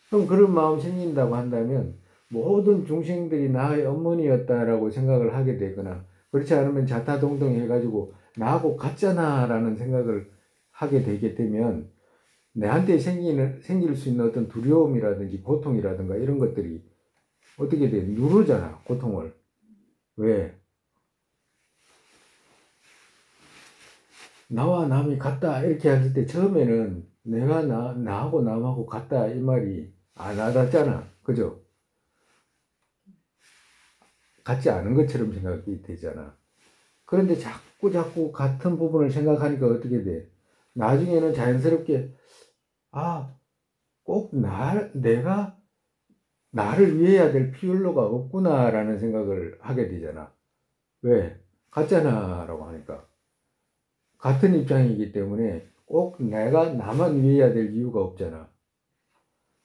그럼 그런 마음 생긴다고 한다면 모든 중생들이 나의 어머니였다라고 생각을 하게 되거나 그렇지 않으면 자타동동 해가지고 나하고 같잖아 라는 생각을 하게 되게 되면 내한테 생길 수 있는 어떤 두려움이라든지 고통이라든가 이런 것들이 어떻게 돼? 누르잖아 고통을. 왜? 나와 남이 같다 이렇게 했을 때 처음에는 내가 나하고 남하고 같다 이 말이 안 와닿잖아. 그죠? 같지 않은 것처럼 생각이 되잖아. 그런데 자꾸 같은 부분을 생각하니까 어떻게 돼? 나중에는 자연스럽게 꼭 내가 나를 위해야 될 필요가 없구나라는 생각을 하게 되잖아. 왜? 같잖아 라고 하니까. 같은 입장이기 때문에 꼭 내가 나만 위해야 될 이유가 없잖아.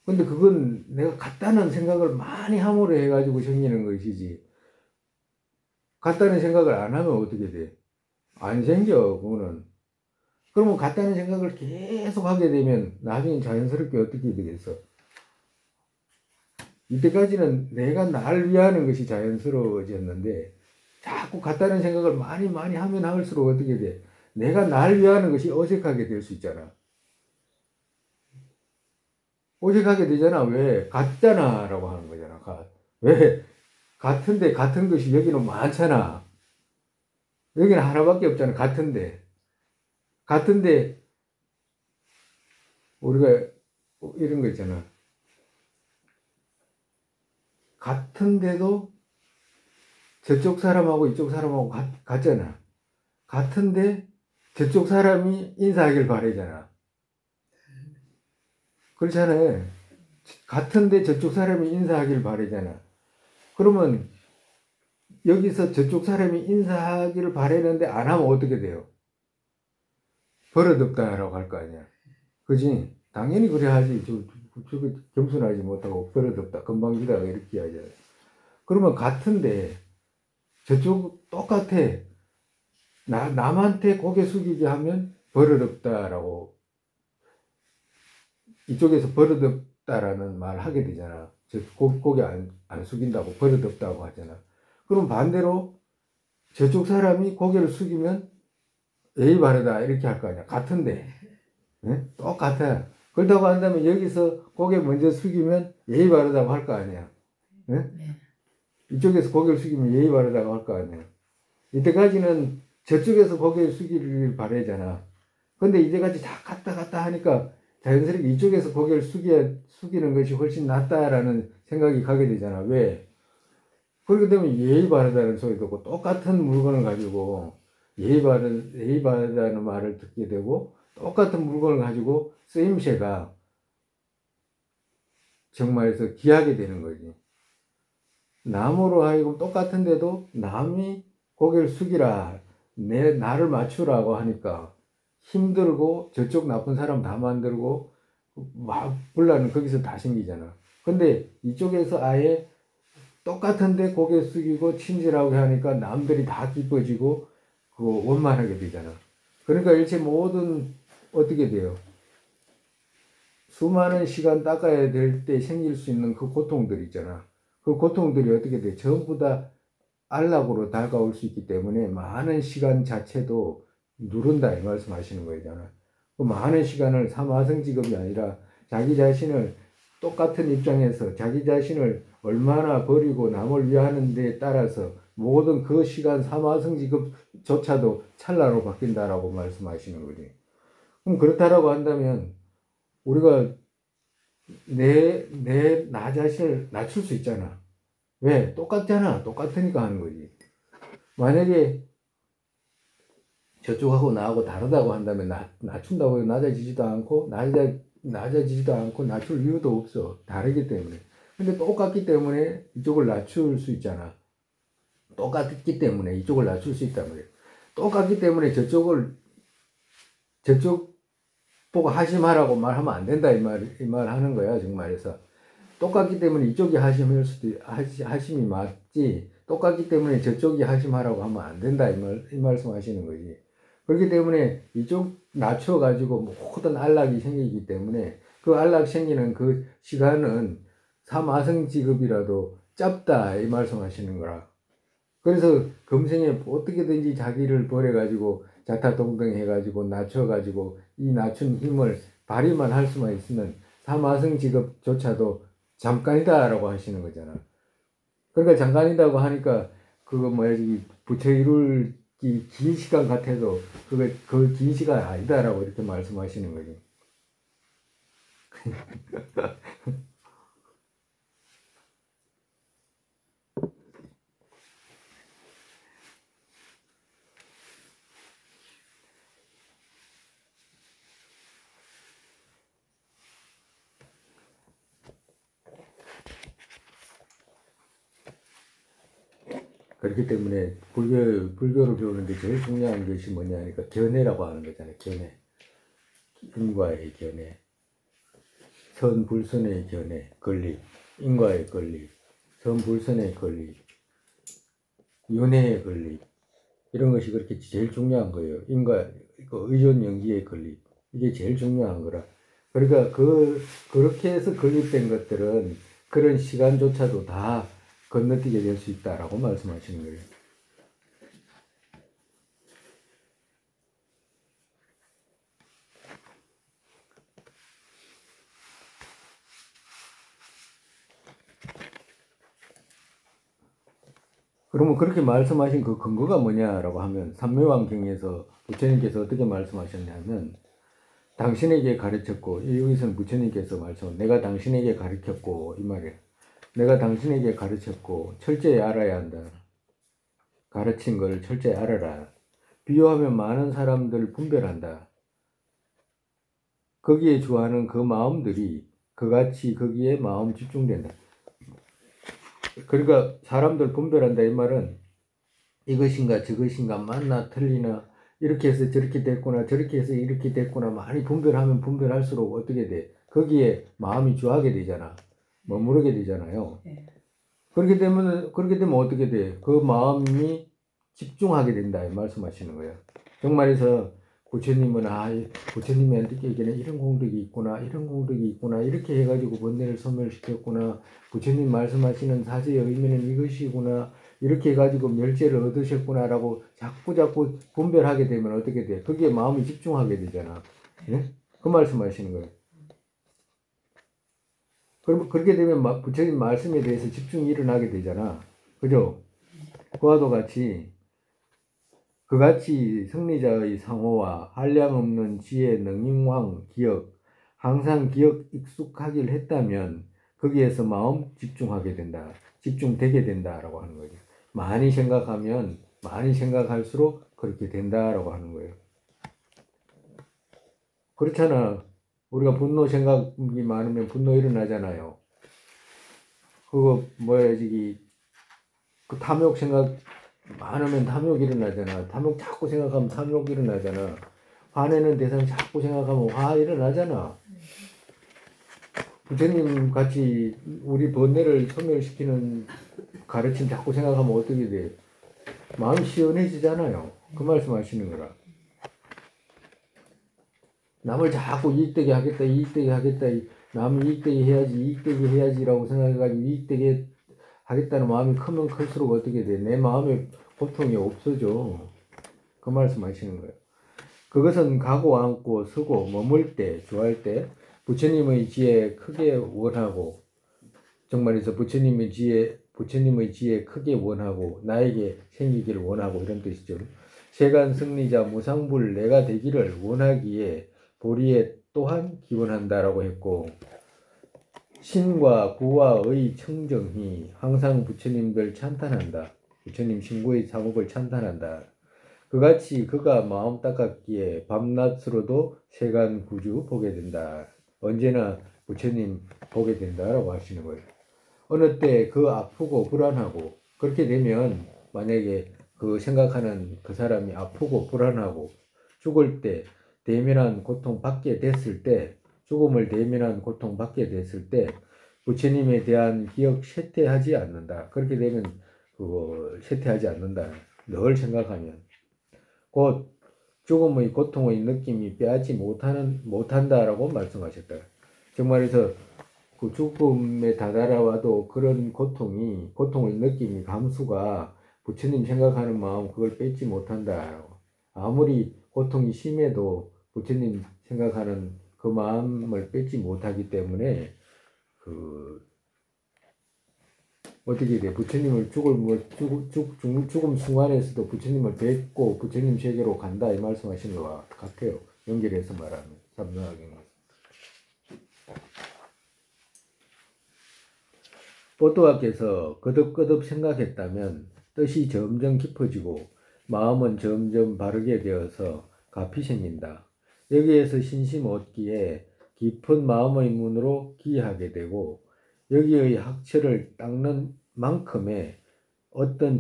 근데 그건 내가 같다는 생각을 많이 함으로 해가지고 생기는 것이지. 같다는 생각을 안 하면 어떻게 돼? 안 생겨, 그거는. 그러면 같다는 생각을 계속 하게 되면 나중에 자연스럽게 어떻게 되겠어? 이때까지는 내가 나를 위하는 것이 자연스러워졌는데 자꾸 같다는 생각을 많이 많이 하면 할수록 어떻게 돼? 내가 나를 위하는 것이 어색하게 될 수 있잖아. 어색하게 되잖아. 왜? 같잖아 라고 하는 거잖아. 왜? 같은데 같은 것이 여기는 많잖아. 여기는 하나밖에 없잖아. 같은데 우리가 이런 거 있잖아. 같은데도 저쪽 사람하고 이쪽 사람하고 같잖아. 같은데 저쪽 사람이 인사하길 바라잖아. 그렇잖아요. 같은데 저쪽 사람이 인사하길 바라잖아. 그러면 여기서 저쪽 사람이 인사하기를 바라는데 안 하면 어떻게 돼요? 버릇없다라고 할 거 아니야. 그지? 당연히 그래 하지. 저 겸손하지 못하고 버릇없다. 건방지다. 이렇게 하잖아. 그러면 같은데 저쪽 똑같아. 남한테 고개 숙이게 하면 버릇없다라고 이쪽에서 버릇없다라는 말 하게 되잖아. 고개 안 숙인다고 버릇없다고 하잖아. 그럼 반대로 저쪽 사람이 고개를 숙이면 예의 바르다 이렇게 할 거 아니야. 같은데. 네? 똑같아. 그렇다고 한다면 여기서 고개 먼저 숙이면 예의 바르다고 할 거 아니야. 네? 네. 이쪽에서 고개를 숙이면 예의 바르다고 할 거 아니야. 이때까지는 저쪽에서 고개를 숙이길 바라잖아. 근데 이제까지 다 갔다 하니까 자연스럽게 이쪽에서 고개를 숙이는 것이 훨씬 낫다라는 생각이 가게 되잖아. 왜? 그렇게 되면 예의 바르다는 소리 듣고 똑같은 물건을 가지고 예의 바르다는 말을 듣게 되고 똑같은 물건을 가지고 쓰임새가 정말에서 귀하게 되는 거지. 남으로 하여금 똑같은데도 남이 고개를 숙이라, 나를 맞추라고 하니까 힘들고 저쪽 나쁜 사람 다 만들고 막 분란은 거기서 다 생기잖아. 근데 이쪽에서 아예 똑같은데 고개 숙이고 친절하게 하니까 남들이 다 기뻐지고 원만하게 되잖아. 그러니까 일체 모든 어떻게 돼요? 수많은 시간 닦아야 될 때 생길 수 있는 그 고통들 있잖아. 그 고통들이 어떻게 돼? 전부 다 안락으로 다가올 수 있기 때문에 많은 시간 자체도 누른다 이 말씀하시는 거잖아. 그 많은 시간을 삼화성직업이 아니라 자기 자신을 똑같은 입장에서 자기 자신을 얼마나 버리고 남을 위하는 데 따라서 모든 그 시간 삼화성직업조차도 찰나로 바뀐다라고 말씀하시는 거지. 그럼 그렇다라고 한다면 우리가 나 자신을 낮출 수 있잖아. 왜? 똑같잖아. 똑같으니까 하는 거지. 만약에 저쪽하고 나하고 다르다고 한다면 낮춘다고 낮아지지도 않고 낮아지지도 않고 낮출 이유도 없어. 다르기 때문에. 근데 똑같기 때문에 이쪽을 낮출 수 있잖아. 똑같기 때문에 이쪽을 낮출 수 있단 말이야. 똑같기 때문에 저쪽 보고 하심하라고 말하면 안 된다 이 말 하는 거야 정말에서. 똑같기 때문에 이쪽이 하심일 수도 하심이 맞지 똑같기 때문에 저쪽이 하심하라고 하면 안 된다 이 말씀하시는 거지. 그렇기 때문에 이쪽 낮춰 가지고 모든 안락이 생기기 때문에 그 안락 생기는 그 시간은 삼아성직업이라도 짧다 이 말씀하시는 거라. 그래서 금생에 어떻게든지 자기를 버려 가지고 자타동동 해 가지고 낮춰 가지고 이 낮춘 힘을 발휘만 할 수만 있으면 삼아성직업조차도 잠깐이다라고 하시는 거잖아. 그러니까 잠깐이라고 하니까 그거 부처 이룰 긴 시간 같아도 그 긴 시간 아니다라고 이렇게 말씀하시는 거지. 그렇기 때문에 불교를 배우는데 제일 중요한 것이 뭐냐 하니까 견해라고 하는 거잖아요. 견해. 인과의 견해. 선불선의 견해. 건립. 인과의 건립. 선불선의 건립. 윤회의 건립. 이런 것이 그렇게 제일 중요한 거예요. 인과 그 의존 연기의 건립. 이게 제일 중요한 거라. 그러니까 그렇게 해서 건립된 것들은 그런 시간조차도 다 건너뛰게 될 수 있다라고 말씀하시는 거예요. 그러면 그렇게 말씀하신 그 근거가 뭐냐라고 하면 삼매왕경에서 부처님께서 어떻게 말씀하셨냐면 당신에게 가르쳤고, 여기서는 부처님께서 내가 당신에게 가르쳤고 이 말이에요. 내가 당신에게 가르쳤고 철저히 알아야 한다. 가르친 걸 철저히 알아라. 비유하면 많은 사람들 분별한다. 거기에 주하는 그 마음들이 그같이 거기에 마음 집중된다. 그러니까 사람들 분별한다 이 말은 이것인가 저것인가 맞나 틀리나 이렇게 해서 저렇게 됐구나 저렇게 해서 이렇게 됐구나 많이 분별하면 분별할수록 어떻게 돼? 거기에 마음이 주하게 되잖아. 머무르게 되잖아요. 그렇게 되면 어떻게 돼? 그 마음이 집중하게 된다 말씀하시는 거예요. 정말에서 부처님은 부처님한테는 이런 공덕이 있구나 이런 공덕이 있구나 이렇게 해가지고 번뇌를 소멸시켰구나 부처님 말씀하시는 사제의 의미는 이것이구나 이렇게 해가지고 멸제를 얻으셨구나라고 자꾸 분별하게 되면 어떻게 돼? 거기에 마음이 집중하게 되잖아. 네? 그 말씀하시는 거예요. 그럼 그렇게 되면 부처님 말씀에 대해서 집중이 일어나게 되잖아. 그죠? 그와도 같이 그같이 승리자의 상호와 한량없는 지혜 능잉왕 기억 항상 기억 익숙하길 했다면 거기에서 마음 집중하게 된다. 집중되게 된다라고 하는 거죠. 많이 생각하면 많이 생각할수록 그렇게 된다라고 하는 거예요. 그렇잖아. 우리가 분노 생각이 많으면 분노 일어나잖아요. 그거 그 탐욕 생각 많으면 탐욕 일어나잖아. 탐욕 자꾸 생각하면 탐욕 일어나잖아. 화내는 대상 자꾸 생각하면 화 일어나잖아. 부처님 같이 우리 번뇌를 소멸시키는 가르침 자꾸 생각하면 어떻게 돼? 마음이 시원해지잖아요. 그 말씀 하시는 거라. 남을 자꾸 이익되게 하겠다, 이익되게 하겠다, 남을 이익되게 해야지라고 생각해가지고 이익되게 하겠다는 마음이 크면 클수록 어떻게 돼? 내 마음에 고통이 없어져. 그 말씀 하시는 거예요. 그것은 가고 앉고 서고 머물 때, 주할 때 부처님의 지혜 크게 원하고 정말에서 부처님의 지혜 크게 원하고 나에게 생기기를 원하고 이런 뜻이죠. 세간 승리자 무상불 내가 되기를 원하기에 보리에 또한 기원한다라고 했고 신과 구와의 청정이 항상 부처님들 찬탄한다. 부처님 신구의 사목을 찬탄한다. 그같이 그가 마음 닦았기에 밤낮으로도 세간 구주 보게 된다. 언제나 부처님 보게 된다라고 하시는 거예요. 어느 때 그 아프고 불안하고 그렇게 되면 만약에 그 생각하는 그 사람이 아프고 불안하고 죽을 때 대면한 고통 받게 됐을 때 죽음을 대면한 고통 받게 됐을 때 부처님에 대한 기억 쇠퇴하지 않는다. 그렇게 되면 그거 쇠퇴하지 않는다. 늘 생각하면 곧 죽음의 고통의 느낌이 빼앗지 못한다라고 말씀하셨다. 정말에서 그 죽음에 다다라와도 그런 고통의 느낌이 감수가 부처님 생각하는 마음 그걸 뺏지 못한다. 아무리 고통이 심해도 부처님 생각하는 그 마음을 뺏지 못하기 때문에 어떻게 돼? 부처님을 죽음 순간에서도 부처님을 뵙고 부처님 세계로 간다 이 말씀하시는 것 같아요. 연결해서 말하면 삼명하경에서. 보도하께서 거듭거듭 생각했다면 뜻이 점점 깊어지고 마음은 점점 바르게 되어서 갑이 생긴다. 여기에서 신심 얻기에 깊은 마음의 문으로 기하게 되고 여기의 학처를 닦는 만큼의 어떤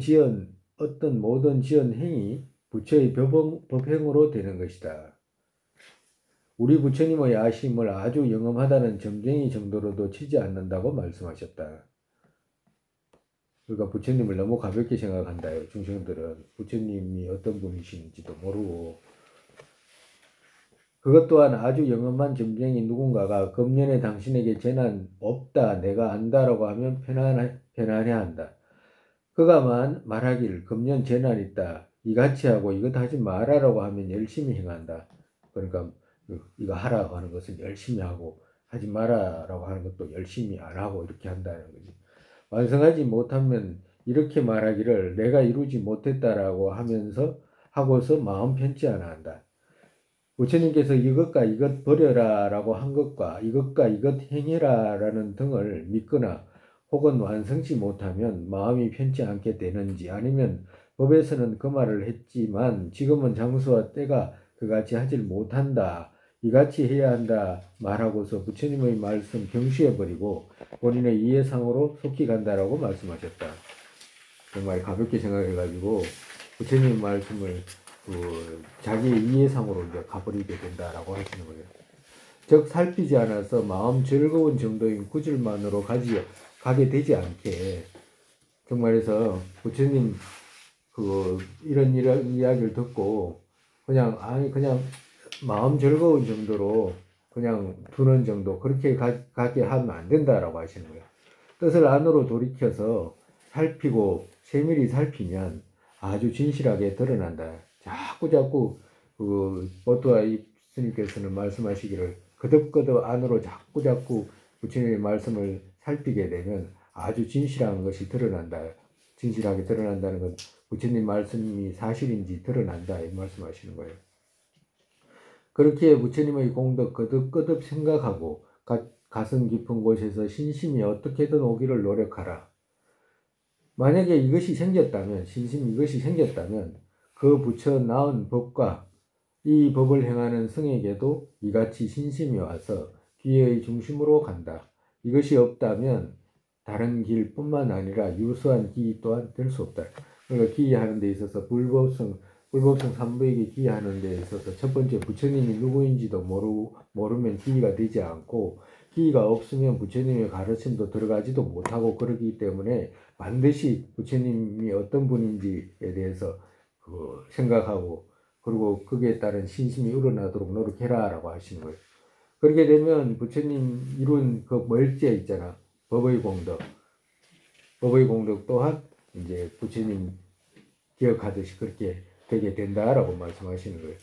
모든 지연 행위 부처의 법행으로 되는 것이다. 우리 부처님의 아심을 아주 영험하다는 점쟁이 정도로도 치지 않는다고 말씀하셨다. 그러니까 부처님을 너무 가볍게 생각한다요. 중생들은 부처님이 어떤 분이신지도 모르고. 그것 또한 아주 영험한 점쟁이 누군가가 금년에 당신에게 재난 없다 내가 안다라고 하면 편안해한다. 그가 말하기를 금년 재난 있다 이같이 하고 이것 하지 마라라고 하면 열심히 행한다. 그러니까 이거 하라고 하는 것은 열심히 하고 하지 마라라고 하는 것도 열심히 안 하고 이렇게 한다는 거지. 완성하지 못하면 이렇게 말하기를 내가 이루지 못했다라고 하고서 마음 편치 않아 한다. 부처님께서 이것과 이것 버려라 라고 한 것과 이것과 이것 행해라 라는 등을 믿거나 혹은 완성치 못하면 마음이 편치 않게 되는지 아니면 법에서는 그 말을 했지만 지금은 장수와 때가 그같이 하질 못한다. 이같이 해야 한다 말하고서 부처님의 말씀 경시해버리고 본인의 이해상으로 속히 간다라고 말씀하셨다. 정말 가볍게 생각해가지고 부처님 말씀을 자기의 이해상으로 이제 가버리게 된다라고 하시는 거예요. 즉 살피지 않아서 마음 즐거운 정도인 구질만으로 가게 되지 않게 정말해서 부처님 이런 이야기를 듣고 그냥 마음 즐거운 정도로 그냥 두는 정도 그렇게 가게 하면 안 된다라고 하시는 거예요. 뜻을 안으로 돌이켜서 살피고 세밀히 살피면 아주 진실하게 드러난다. 자꾸 버트와 스님께서는 말씀하시기를 거듭 안으로 자꾸 부처님의 말씀을 살피게 되면 아주 진실한 것이 드러난다. 진실하게 드러난다는 건 부처님 말씀이 사실인지 드러난다 이 말씀하시는 거예요. 그렇게 부처님의 공덕 거듭 생각하고 가슴 깊은 곳에서 신심이 어떻게든 오기를 노력하라. 만약에 이것이 생겼다면 그 부처 낳은 법과 이 법을 행하는 성에게도 이같이 신심이 와서 기회의 중심으로 간다. 이것이 없다면 다른 길뿐만 아니라 유수한 기의 또한 될 수 없다. 그러니까 기의하는 데 있어서 불법성 삼부에게 기의하는 데 있어서 첫 번째 부처님이 누구인지도 모르면 기의가 되지 않고 기의가 없으면 부처님의 가르침도 들어가지도 못하고 그러기 때문에 반드시 부처님이 어떤 분인지에 대해서 생각하고 그리고 거기에 따른 신심이 우러나도록 노력해라라고 하시는 거예요. 그렇게 되면 부처님 이룬 그 멀제 있잖아. 법의 공덕 또한 이제 부처님 기억하듯이 그렇게 되게 된다라고 말씀하시는 거예요.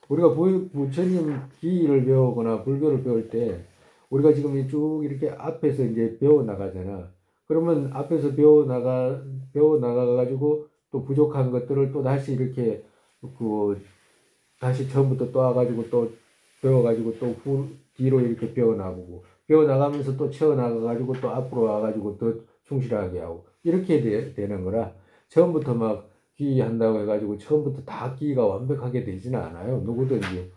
우리가 부처님 기를 배우거나 불교를 배울 때 우리가 지금 쭉 이렇게 앞에서 이제 배워 나가잖아. 그러면 앞에서 배워 나가가지고 또 부족한 것들을 또 다시 이렇게 다시 처음부터 또 와가지고 또 배워가지고 또 뒤로 이렇게 배워나가고 배워나가면서 또 채워나가가지고 또 앞으로 와가지고 더 충실하게 하고 이렇게 되는 거라 처음부터 막 기한다고 해가지고 처음부터 다 기가 완벽하게 되지는 않아요. 누구든지.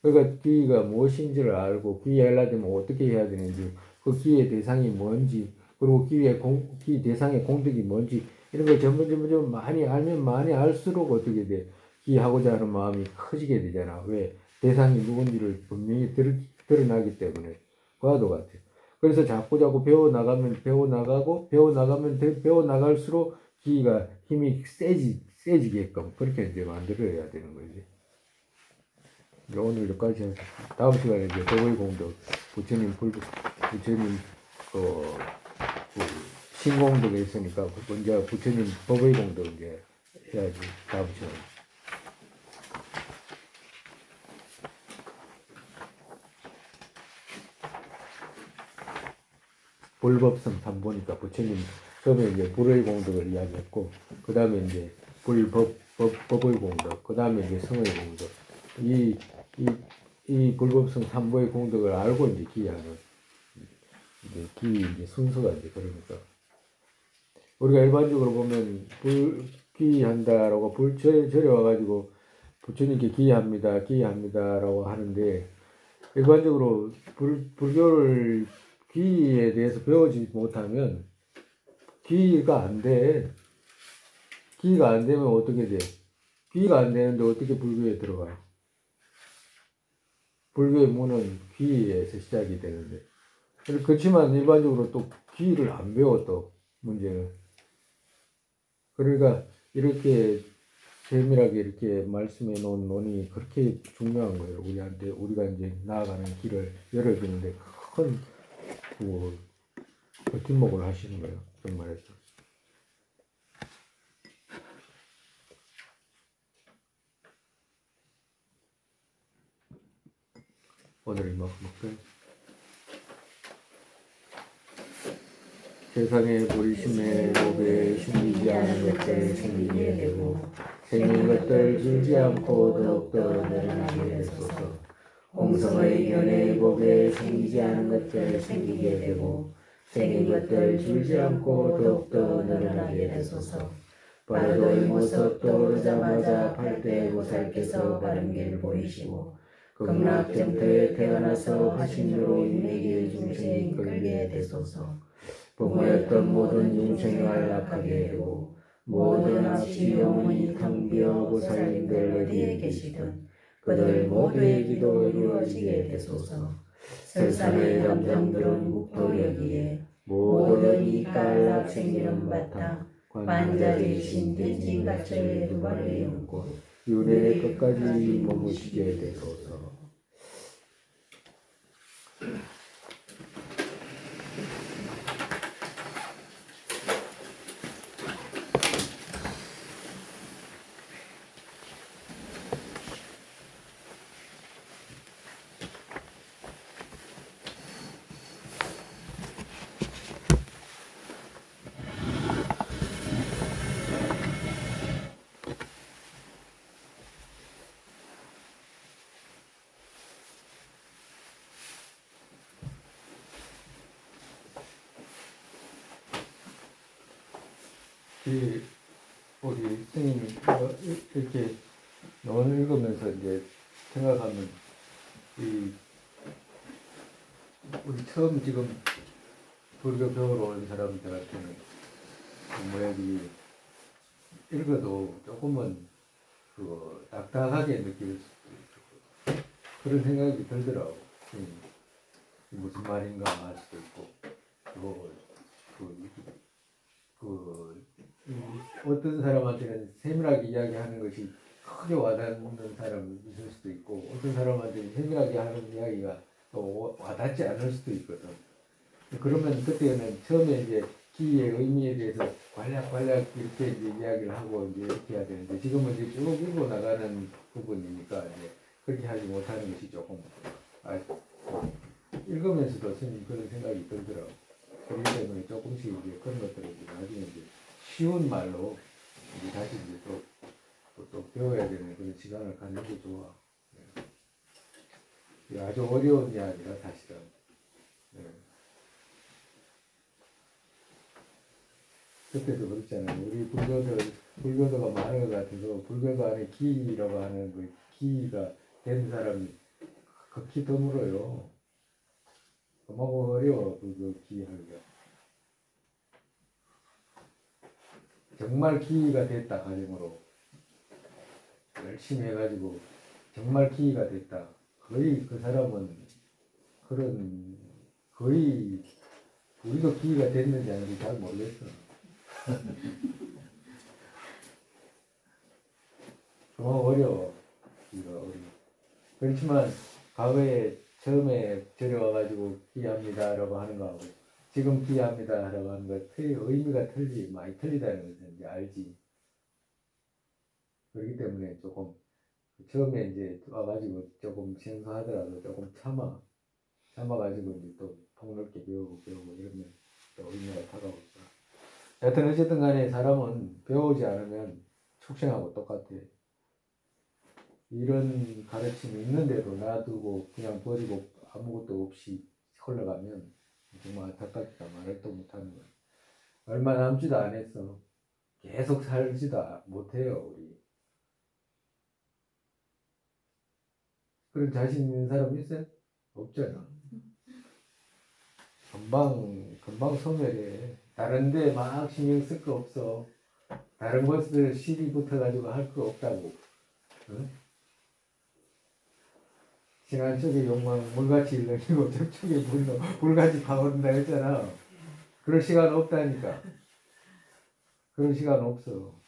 그러니까 기가 무엇인지를 알고 기하려면 어떻게 해야 되는지 그 기의 대상이 뭔지 그리고 기 대상의 공덕이 뭔지 이런 걸 점점 많이 알면 많이 알수록 어떻게 돼? 기하고자 하는 마음이 커지게 되잖아. 왜? 대상이 누군지를 분명히 드러나기 때문에. 그와도 같아요. 그래서 자꾸 배워나가면 배워나갈수록 기가 힘이 세지게끔 그렇게 이제 만들어야 되는 거지. 오늘 여기까지 하겠습니다. 다음 시간에 이제 법의 공덕, 부처님 신공덕에 있으니까 먼저 부처님 법의 공덕 이제 해야지 다음 시간에. 불법성 3보니까 부처님 처음에 이제 불의 공덕을 이야기했고 그 다음에 이제 법의 공덕, 그 다음에 이제 성의 공덕. 이 불법성 3보의 공덕을 알고 이제 기하는 이제 순서가 이제 그러니까 우리가 일반적으로 보면 기한다라고 절에 와가지고 부처님께 기합니다라고 하는데 일반적으로 불교를 기에 대해서 배우지 못하면 기가 안 돼. 기가 안 되면 어떻게 돼? 기가 안 되는데 어떻게 불교에 들어가? 불교의 문은 기에서 시작이 되는데. 그렇지만 일반적으로 또 기를 안 배워 또 문제는. 그러니까 이렇게 세밀하게 이렇게 말씀해 놓은 논이 그렇게 중요한 거예요. 우리한테 우리가 이제 나아가는 길을 열어주는데 큰 버팀목을 하시는 거예요. 정말에서. 오늘 이만큼 볼까요? 세상의 보리심에 법에 숨기지 않은 것들 생기게 되고 생긴 것들 줄지 않고 더욱더 늘어나게 되소서. 공성의 견해 법에 생기지 않은 것들 생기게 되고 생긴 것들 줄지 않고 더욱더 늘어나게 되소서. 바로도의 모습 떠오르자마자 팔대 보살께서 바른 길 보이시고 극락정토에 태어나서 화신으로 인내길 중생이 이끌게 되소서. 부모였던 모든 중생을 안락하게 되고 모든 악시 영혼이 텅 비어 보살님들 어디에 계시든 그들 모두의 기도 이루어지게 되소서. 설산의 감정들은 국토여기에 모든 이깔락 생기는 바탕 관자리신 대진가철의 두 발에 얹고 윤회의 끝까지 머무시게 되소서. 우리 스님이 이렇게 논을 읽으면서 이제 생각하면 우리 처음 지금 불교 배우러 온 사람들한테는 뭐야기 읽어도 조금은 딱딱하게 느낄 수도 있고 그런 생각이 들더라고. 무슨 말인가 할 수도 있고 어떤 사람한테는 세밀하게 이야기하는 것이 크게 와닿는 사람이 있을 수도 있고 어떤 사람한테는 세밀하게 하는 이야기가 또 와닿지 않을 수도 있거든. 그러면 그때는 처음에 이제 기의 의미에 대해서 관략 이렇게 이제 이야기를 하고 이제 이렇게 해야 되는데 지금은 이제 쭉 읽고 나가는 부분이니까 이제 그렇게 하지 못하는 것이 조금 읽으면서도 스님 그런 생각이 들더라고. 그렇기 때문에 조금씩 이제 그런 것들을 이제 나중에 이제 쉬운 말로 이제 다시 이제 또 배워야 되는 그런 시간을 갖는 게 좋아. 네. 아주 어려운 이야기라 사실은. 네. 그때도 그렇잖아요. 우리 불교도가 많은 것 같아서 불교도 안에 기라고 하는 그 기가 된 사람이 극히 드물어요. 너무 어려워 불교 기하기가. 정말 기가 됐다 가정으로 열심히 해가지고 정말 기가 됐다. 거의 그 사람은 거의 우리도 기가 됐는지 아닌지 잘 모르겠어. 너무 어려워. 그렇지만 과거에 처음에 저려와가지고 기합니다라고 하는 거하고 지금 기합니다라고 하는 거 의미가 많이 틀리다는 것을 이제 알지. 그렇기 때문에 조금 처음에 이제 와가지고 조금 생소하더라도 조금 참아가지고 이제 또 폭넓게 배우고 이러면 또 의미가 다가오고. 여튼 어쨌든 간에 사람은 배우지 않으면 축생하고 똑같아. 이런 가르침이 있는데도 놔두고 그냥 버리고 아무것도 없이 흘러가면 정말 안타깝다 말을 또 못하는 거야. 얼마 남지도 않았어. 계속 살지도 못해요 우리. 그런 자신 있는 사람 있어요? 없잖아. 금방 소멸해. 다른 데 막 신경 쓸 거 없어. 다른 것을 시비 붙어가지고 할 거 없다고. 응? 지난 쪽에 욕망 물같이 일렁이고 저쪽에 물같이 파고든다 했잖아. 그럴 시간 없다니까. 그런 시간 없어.